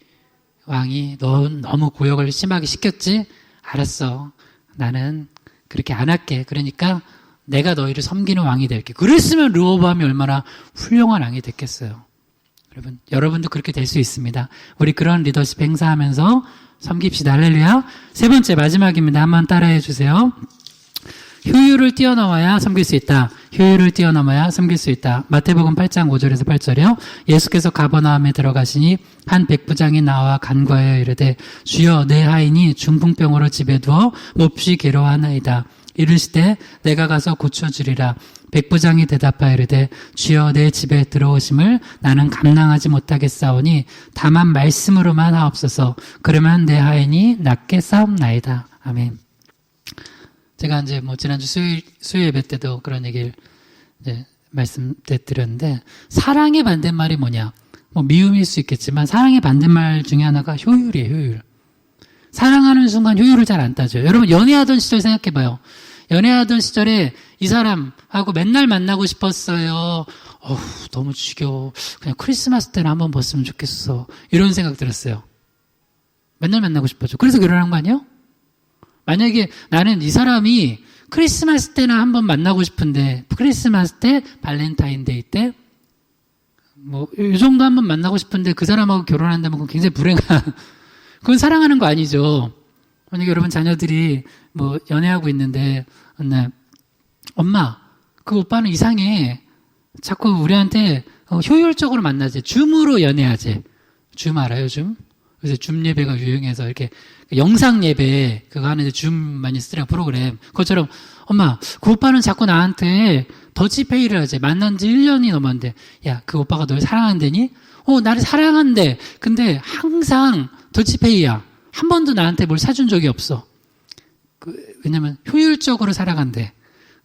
왕이 너무 고역을 심하게 시켰지? 알았어. 나는 그렇게 안 할게. 그러니까 내가 너희를 섬기는 왕이 될게. 그랬으면 르호보암이 얼마나 훌륭한 왕이 됐겠어요. 여러분도 그렇게 될 수 있습니다. 우리 그런 리더십 행사하면서 섬깁시다. 할렐루야. 세 번째 마지막입니다. 한번 따라해 주세요. 효율을 뛰어넘어야 섬길 수 있다. 효율을 뛰어넘어야 섬길 수 있다. 마태복음 8장 5절에서 8절이요. 예수께서 가버나움에 들어가시니 한 백부장이 나와 간과하여 이르되 주여 내 하인이 중풍병으로 집에 두어 몹시 괴로워하나이다. 이르시되 내가 가서 고쳐주리라. 백부장이 대답하여 이르되 주여 내 집에 들어오심을 나는 감당하지 못하겠사오니 다만 말씀으로만 하옵소서. 그러면 내 하인이 낫게 싸움나이다. 아멘. 제가 이제 지난주 수요 예배 때도 그런 얘기를 이제 말씀드렸는데 사랑의 반대말이 뭐냐? 미움일 수 있겠지만 사랑의 반대말 중에 하나가 효율이에요. 효율. 사랑하는 순간 효율을 잘 안 따져요. 여러분 연애하던 시절 생각해봐요. 연애하던 시절에 이 사람하고 맨날 만나고 싶었어요. 너무 지겨워. 그냥 크리스마스 때는 한번 봤으면 좋겠어. 이런 생각 들었어요. 맨날 만나고 싶었죠. 그래서 결혼한 거 아니에요? 만약에 나는 이 사람이 크리스마스 때나 한번 만나고 싶은데 크리스마스 때, 발렌타인데이 때 이 정도 한번 만나고 싶은데 그 사람하고 결혼한다면 그건 굉장히 불행한 그건 사랑하는 거 아니죠. 만약에 여러분 자녀들이 연애하고 있는데 엄마 그 오빠는 이상해. 자꾸 우리한테 효율적으로 만나지. 줌으로 연애하지. 줌 알아요? 줌? 요새 줌 예배가 유행해서 이렇게 영상 예배 그거 하는데 줌 많이 쓰더라고 프로그램. 그것처럼 엄마 그 오빠는 자꾸 나한테 더치페이를 하지. 만난 지 1년이 넘었는데 야 그 오빠가 널 사랑한다니? 나를 사랑한대. 근데 항상 더치페이야. 한 번도 나한테 뭘 사준 적이 없어. 왜냐면 효율적으로 살아간대.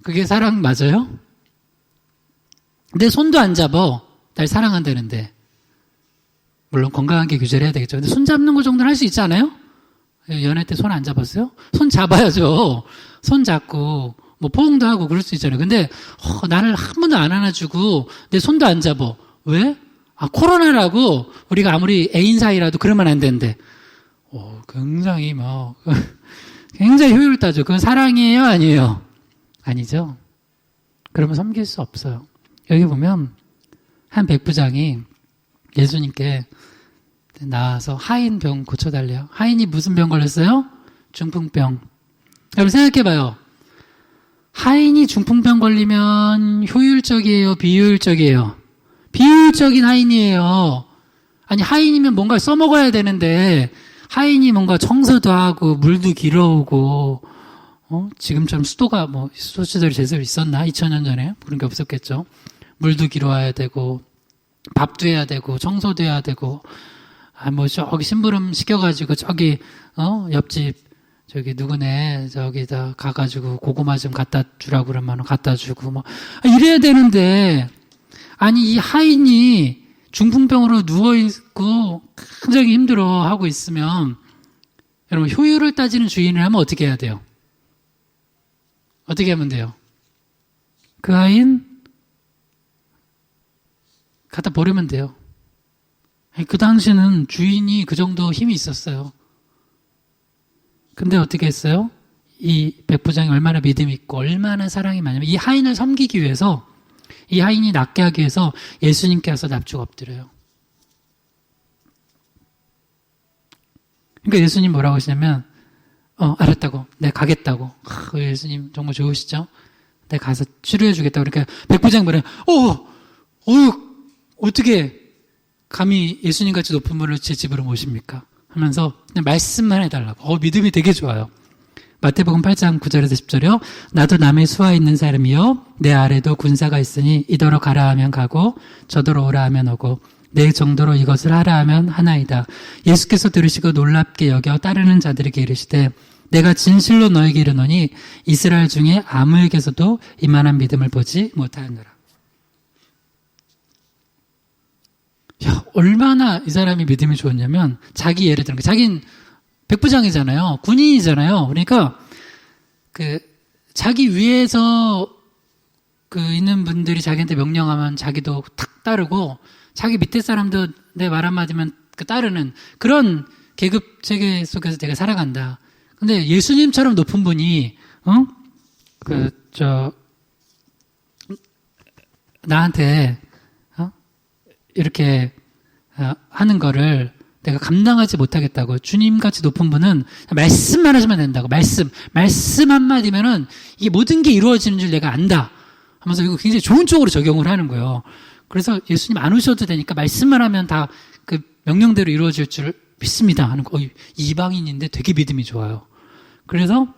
그게 사랑 맞아요? 내 손도 안 잡아. 날 사랑한다는데. 물론 건강하게 규제를 해야 되겠죠. 근데 손 잡는 거 정도는 할 수 있지 않아요? 연애 때 손 안 잡았어요? 손 잡아야죠. 손 잡고 포옹도 하고 그럴 수 있잖아요. 근데 나를 한 번도 안 안아주고 내 손도 안 잡아. 왜? 코로나라고 우리가 아무리 애인 사이라도 그러면 안 된대. 굉장히 굉장히 효율 따져. 그건 사랑이에요? 아니에요? 아니죠. 그러면 섬길 수 없어요. 여기 보면 한 백부장이 예수님께 나와서 하인 병 고쳐달래요. 하인이 무슨 병 걸렸어요? 중풍병. 여러분 생각해봐요. 하인이 중풍병 걸리면 효율적이에요? 비효율적이에요? 비효율적인 하인이에요. 아니 하인이면 뭔가 써먹어야 되는데 하인이 뭔가 청소도 하고 물도 길어오고 지금처럼 수도가 수도 시설이 제대로 있었나? 2000년 전에 그런 게 없었겠죠. 물도 길어와야 되고 밥도 해야 되고 청소도 해야 되고 저기 심부름 시켜가지고 저기 옆집 저기 누구네 저기다 가가지고 고구마 좀 갖다 주라고 그러면 갖다 주고 이래야 되는데 아니 이 하인이 중풍병으로 누워있고 굉장히 힘들어하고 있으면 여러분 효율을 따지는 주인을 하면 어떻게 해야 돼요? 어떻게 하면 돼요? 그 하인 갖다 버리면 돼요. 그 당시는 주인이 그 정도 힘이 있었어요. 근데 어떻게 했어요? 이 백부장이 얼마나 믿음이 있고 얼마나 사랑이 많냐면 이 하인을 섬기기 위해서 이 하인이 낫게 하기 위해서 예수님께 와서 납죽 엎드려요. 그러니까 예수님 뭐라고 하시냐면 알았다고 내가 가겠다고. 예수님 정말 좋으시죠? 내가 가서 치료해 주겠다고. 그러니까 백부장이 뭐래요? 어떻게 감히 예수님같이 높은 분을 제 집으로 모십니까? 하면서 그냥 말씀만 해달라고. 믿음이 되게 좋아요. 마태복음 8장 9절에서 10절이요. 나도 남의 수하 있는 사람이요 내 아래도 군사가 있으니 이더러 가라 하면 가고 저더러 오라 하면 오고 내 정도로 이것을 하라 하면 하나이다. 예수께서 들으시고 놀랍게 여겨 따르는 자들에게 이르시되 내가 진실로 너에게 이르노니 이스라엘 중에 아무에게서도 이만한 믿음을 보지 못하였노라. 얼마나 이 사람이 믿음이 좋았냐면 자기 예를 들면 자기는 백부장이잖아요. 군인이잖아요. 그러니까 자기 위에서 있는 분들이 자기한테 명령하면 자기도 탁 따르고 자기 밑에 사람도 내 말 한마디면 따르는 그런 계급 체계 속에서 내가 살아간다. 근데 예수님처럼 높은 분이 나한테 이렇게 하는 거를 내가 감당하지 못하겠다고. 주님같이 높은 분은 말씀만 하시면 된다고. 말씀 한마디면은 이게 모든 게 이루어지는 줄 내가 안다 하면서 이거 굉장히 좋은 쪽으로 적용을 하는 거예요. 그래서 예수님 안 오셔도 되니까 말씀만 하면 다 그 명령대로 이루어질 줄 믿습니다 하는 거. 이방인인데 되게 믿음이 좋아요. 그래서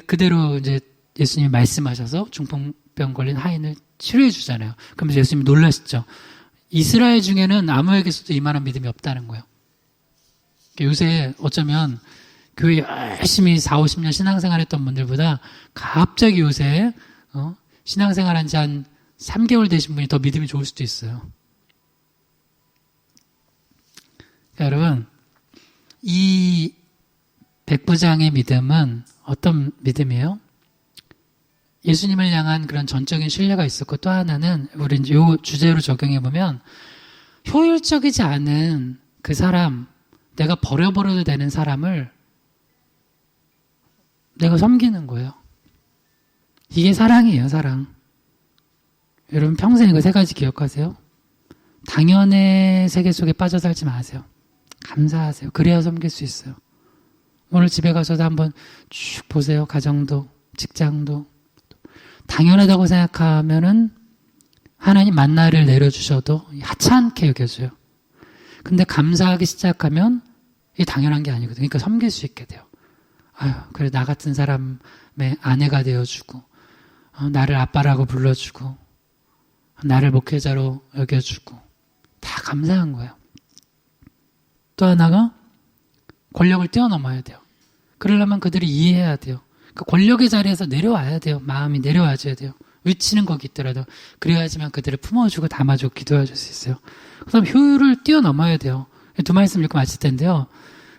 그대로 이제 예수님이 말씀하셔서 중풍병 걸린 하인을 치료해 주잖아요. 그러면서 예수님이 놀라시죠. 이스라엘 중에는 아무에게서도 이만한 믿음이 없다는 거예요. 요새 어쩌면 교회 열심히 4, 50년 신앙생활 했던 분들보다 갑자기 요새 신앙생활 한 지 한 3개월 되신 분이 더 믿음이 좋을 수도 있어요. 여러분, 이 백부장의 믿음은 어떤 믿음이에요? 예수님을 향한 그런 전적인 신뢰가 있었고, 또 하나는 우리 이제 요 주제로 적용해 보면 효율적이지 않은 그 사람, 내가 버려버려도 되는 사람을 내가 섬기는 거예요. 이게 사랑이에요, 사랑. 여러분 평생 이거 3가지 기억하세요. 당연의 세계 속에 빠져 살지 마세요. 감사하세요. 그래야 섬길 수 있어요. 오늘 집에 가서도 한번 쭉 보세요. 가정도, 직장도. 당연하다고 생각하면은 하나님 만나를 내려주셔도 하찮게 여겨져요. 근데 감사하기 시작하면 이게 당연한 게 아니거든요. 그러니까 섬길 수 있게 돼요. 그래 나 같은 사람의 아내가 되어주고 나를 아빠라고 불러주고 나를 목회자로 여겨주고 다 감사한 거예요. 또 하나가 권력을 뛰어넘어야 돼요. 그러려면 그들이 이해해야 돼요. 그 권력의 자리에서 내려와야 돼요. 마음이 내려와줘야 돼요. 위치는 거기 있더라도 그래야지만 그들을 품어주고 담아주고 기도해줄 수 있어요. 그다음 효율을 뛰어넘어야 돼요. 2 말씀 읽고 마칠 텐데요.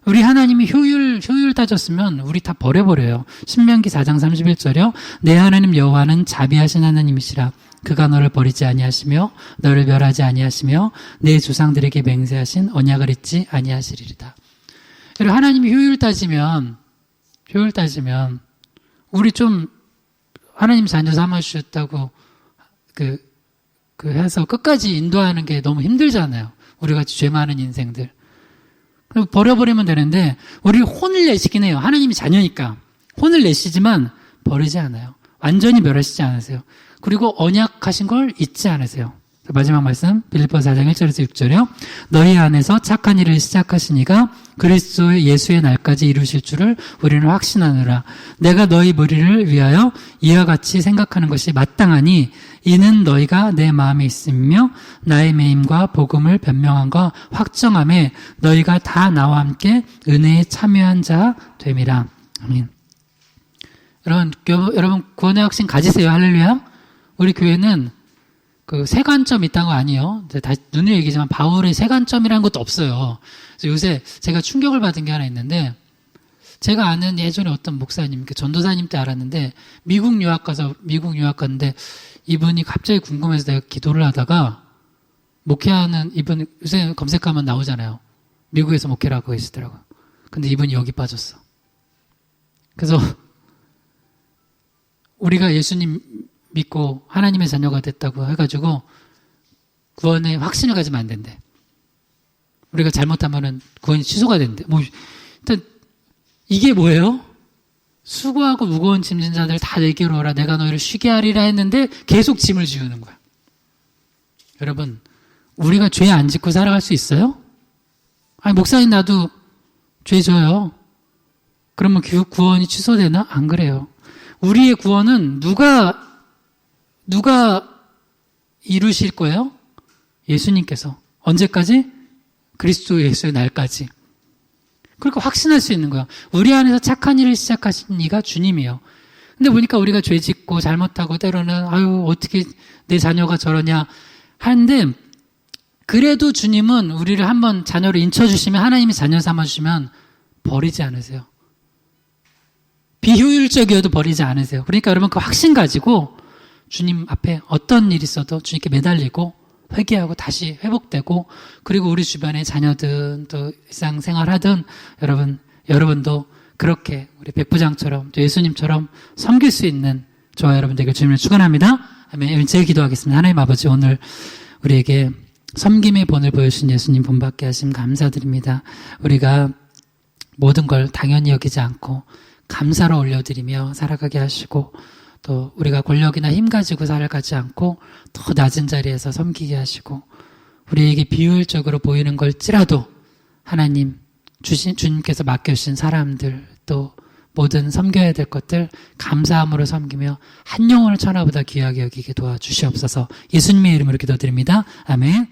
우리 하나님이 효율 따졌으면 우리 다 버려버려요. 신명기 4장 31절이요. 내 하나님 여호와는 자비하신 하나님이시라. 그가 너를 버리지 아니하시며 너를 멸하지 아니하시며 내 조상들에게 맹세하신 언약을 잊지 아니하시리이다. 여러분 하나님이 효율 따지면 우리 좀 하나님 자녀 삼아주셨다고 해서 끝까지 인도하는 게 너무 힘들잖아요. 우리 같이 죄 많은 인생들. 그리고 버려버리면 되는데, 우리를 혼을 내시긴 해요. 하나님이 자녀니까. 혼을 내시지만 버리지 않아요. 완전히 멸하시지 않으세요. 그리고 언약하신 걸 잊지 않으세요. 마지막 말씀 빌립보서 4장 1절에서 6절이요. 너희 안에서 착한 일을 시작하신 이가 그리스도의 예수의 날까지 이루실 줄을 우리는 확신하노라. 내가 너희 무리를 위하여 이와 같이 생각하는 것이 마땅하니 이는 너희가 내 마음에 있으며 나의 매임과 복음을 변명함과 확정함에 너희가 다 나와 함께 은혜에 참여한 자 됨이라. 아멘. 여러분 구원의 확신 가지세요. 할렐루야. 우리 교회는 세관점 있다는 거 아니에요. 다시 눈을 얘기지만 바울의 세관점이라는 것도 없어요. 그래서 요새 제가 충격을 받은 게 하나 있는데, 제가 아는 예전에 어떤 목사님, 전도사님 때 알았는데, 미국 유학 갔는데, 이분이 갑자기 궁금해서 내가 기도를 하다가, 목회하는 이분, 요새 검색하면 나오잖아요. 미국에서 목회를 하고 계시더라고요. 근데 이분이 여기 빠졌어. 그래서, 우리가 예수님 믿고 하나님의 자녀가 됐다고 해가지고 구원의 확신을 가지면 안 된대. 우리가 잘못하면은 구원이 취소가 된대. 일단 이게 뭐예요? 수고하고 무거운 짐진 자들 다 내게로 오라. 내가 너희를 쉬게 하리라 했는데 계속 짐을 지우는 거야. 여러분, 우리가 죄 안 짓고 살아갈 수 있어요? 아니, 목사님 나도 죄 져요. 그러면 구원이 취소되나? 안 그래요. 우리의 구원은 누가 이루실 거예요? 예수님께서. 언제까지? 그리스도 예수의 날까지. 그러니까 확신할 수 있는 거야. 우리 안에서 착한 일을 시작하신 이가 주님이에요. 근데 보니까 우리가 죄 짓고 잘못하고 때로는 어떻게 내 자녀가 저러냐 하는데, 그래도 주님은 우리를 한번 자녀로 인쳐주시면, 하나님이 자녀 삼아주시면 버리지 않으세요. 비효율적이어도 버리지 않으세요. 그러니까 여러분 그 확신 가지고 주님 앞에 어떤 일이 있어도 주님께 매달리고 회개하고 다시 회복되고, 그리고 우리 주변의 자녀든 또 일상생활하든 여러분도 그렇게 우리 백부장처럼 또 예수님처럼 섬길 수 있는 저와 여러분 되길 주님을 축원합니다. 아멘. 제가 기도하겠습니다. 하나님 아버지, 오늘 우리에게 섬김의 본을 보여주신 예수님 본받게 하심 감사드립니다. 우리가 모든 걸 당연히 여기지 않고 감사로 올려드리며 살아가게 하시고, 또 우리가 권력이나 힘 가지고 살아가지 않고 더 낮은 자리에서 섬기게 하시고, 우리에게 비효율적으로 보이는 걸지라도 하나님 주님께서 맡겨주신 사람들, 또 모든 섬겨야 될 것들 감사함으로 섬기며 한 영혼을 천하보다 귀하게 여기게 도와주시옵소서. 예수님의 이름으로 기도드립니다. 아멘.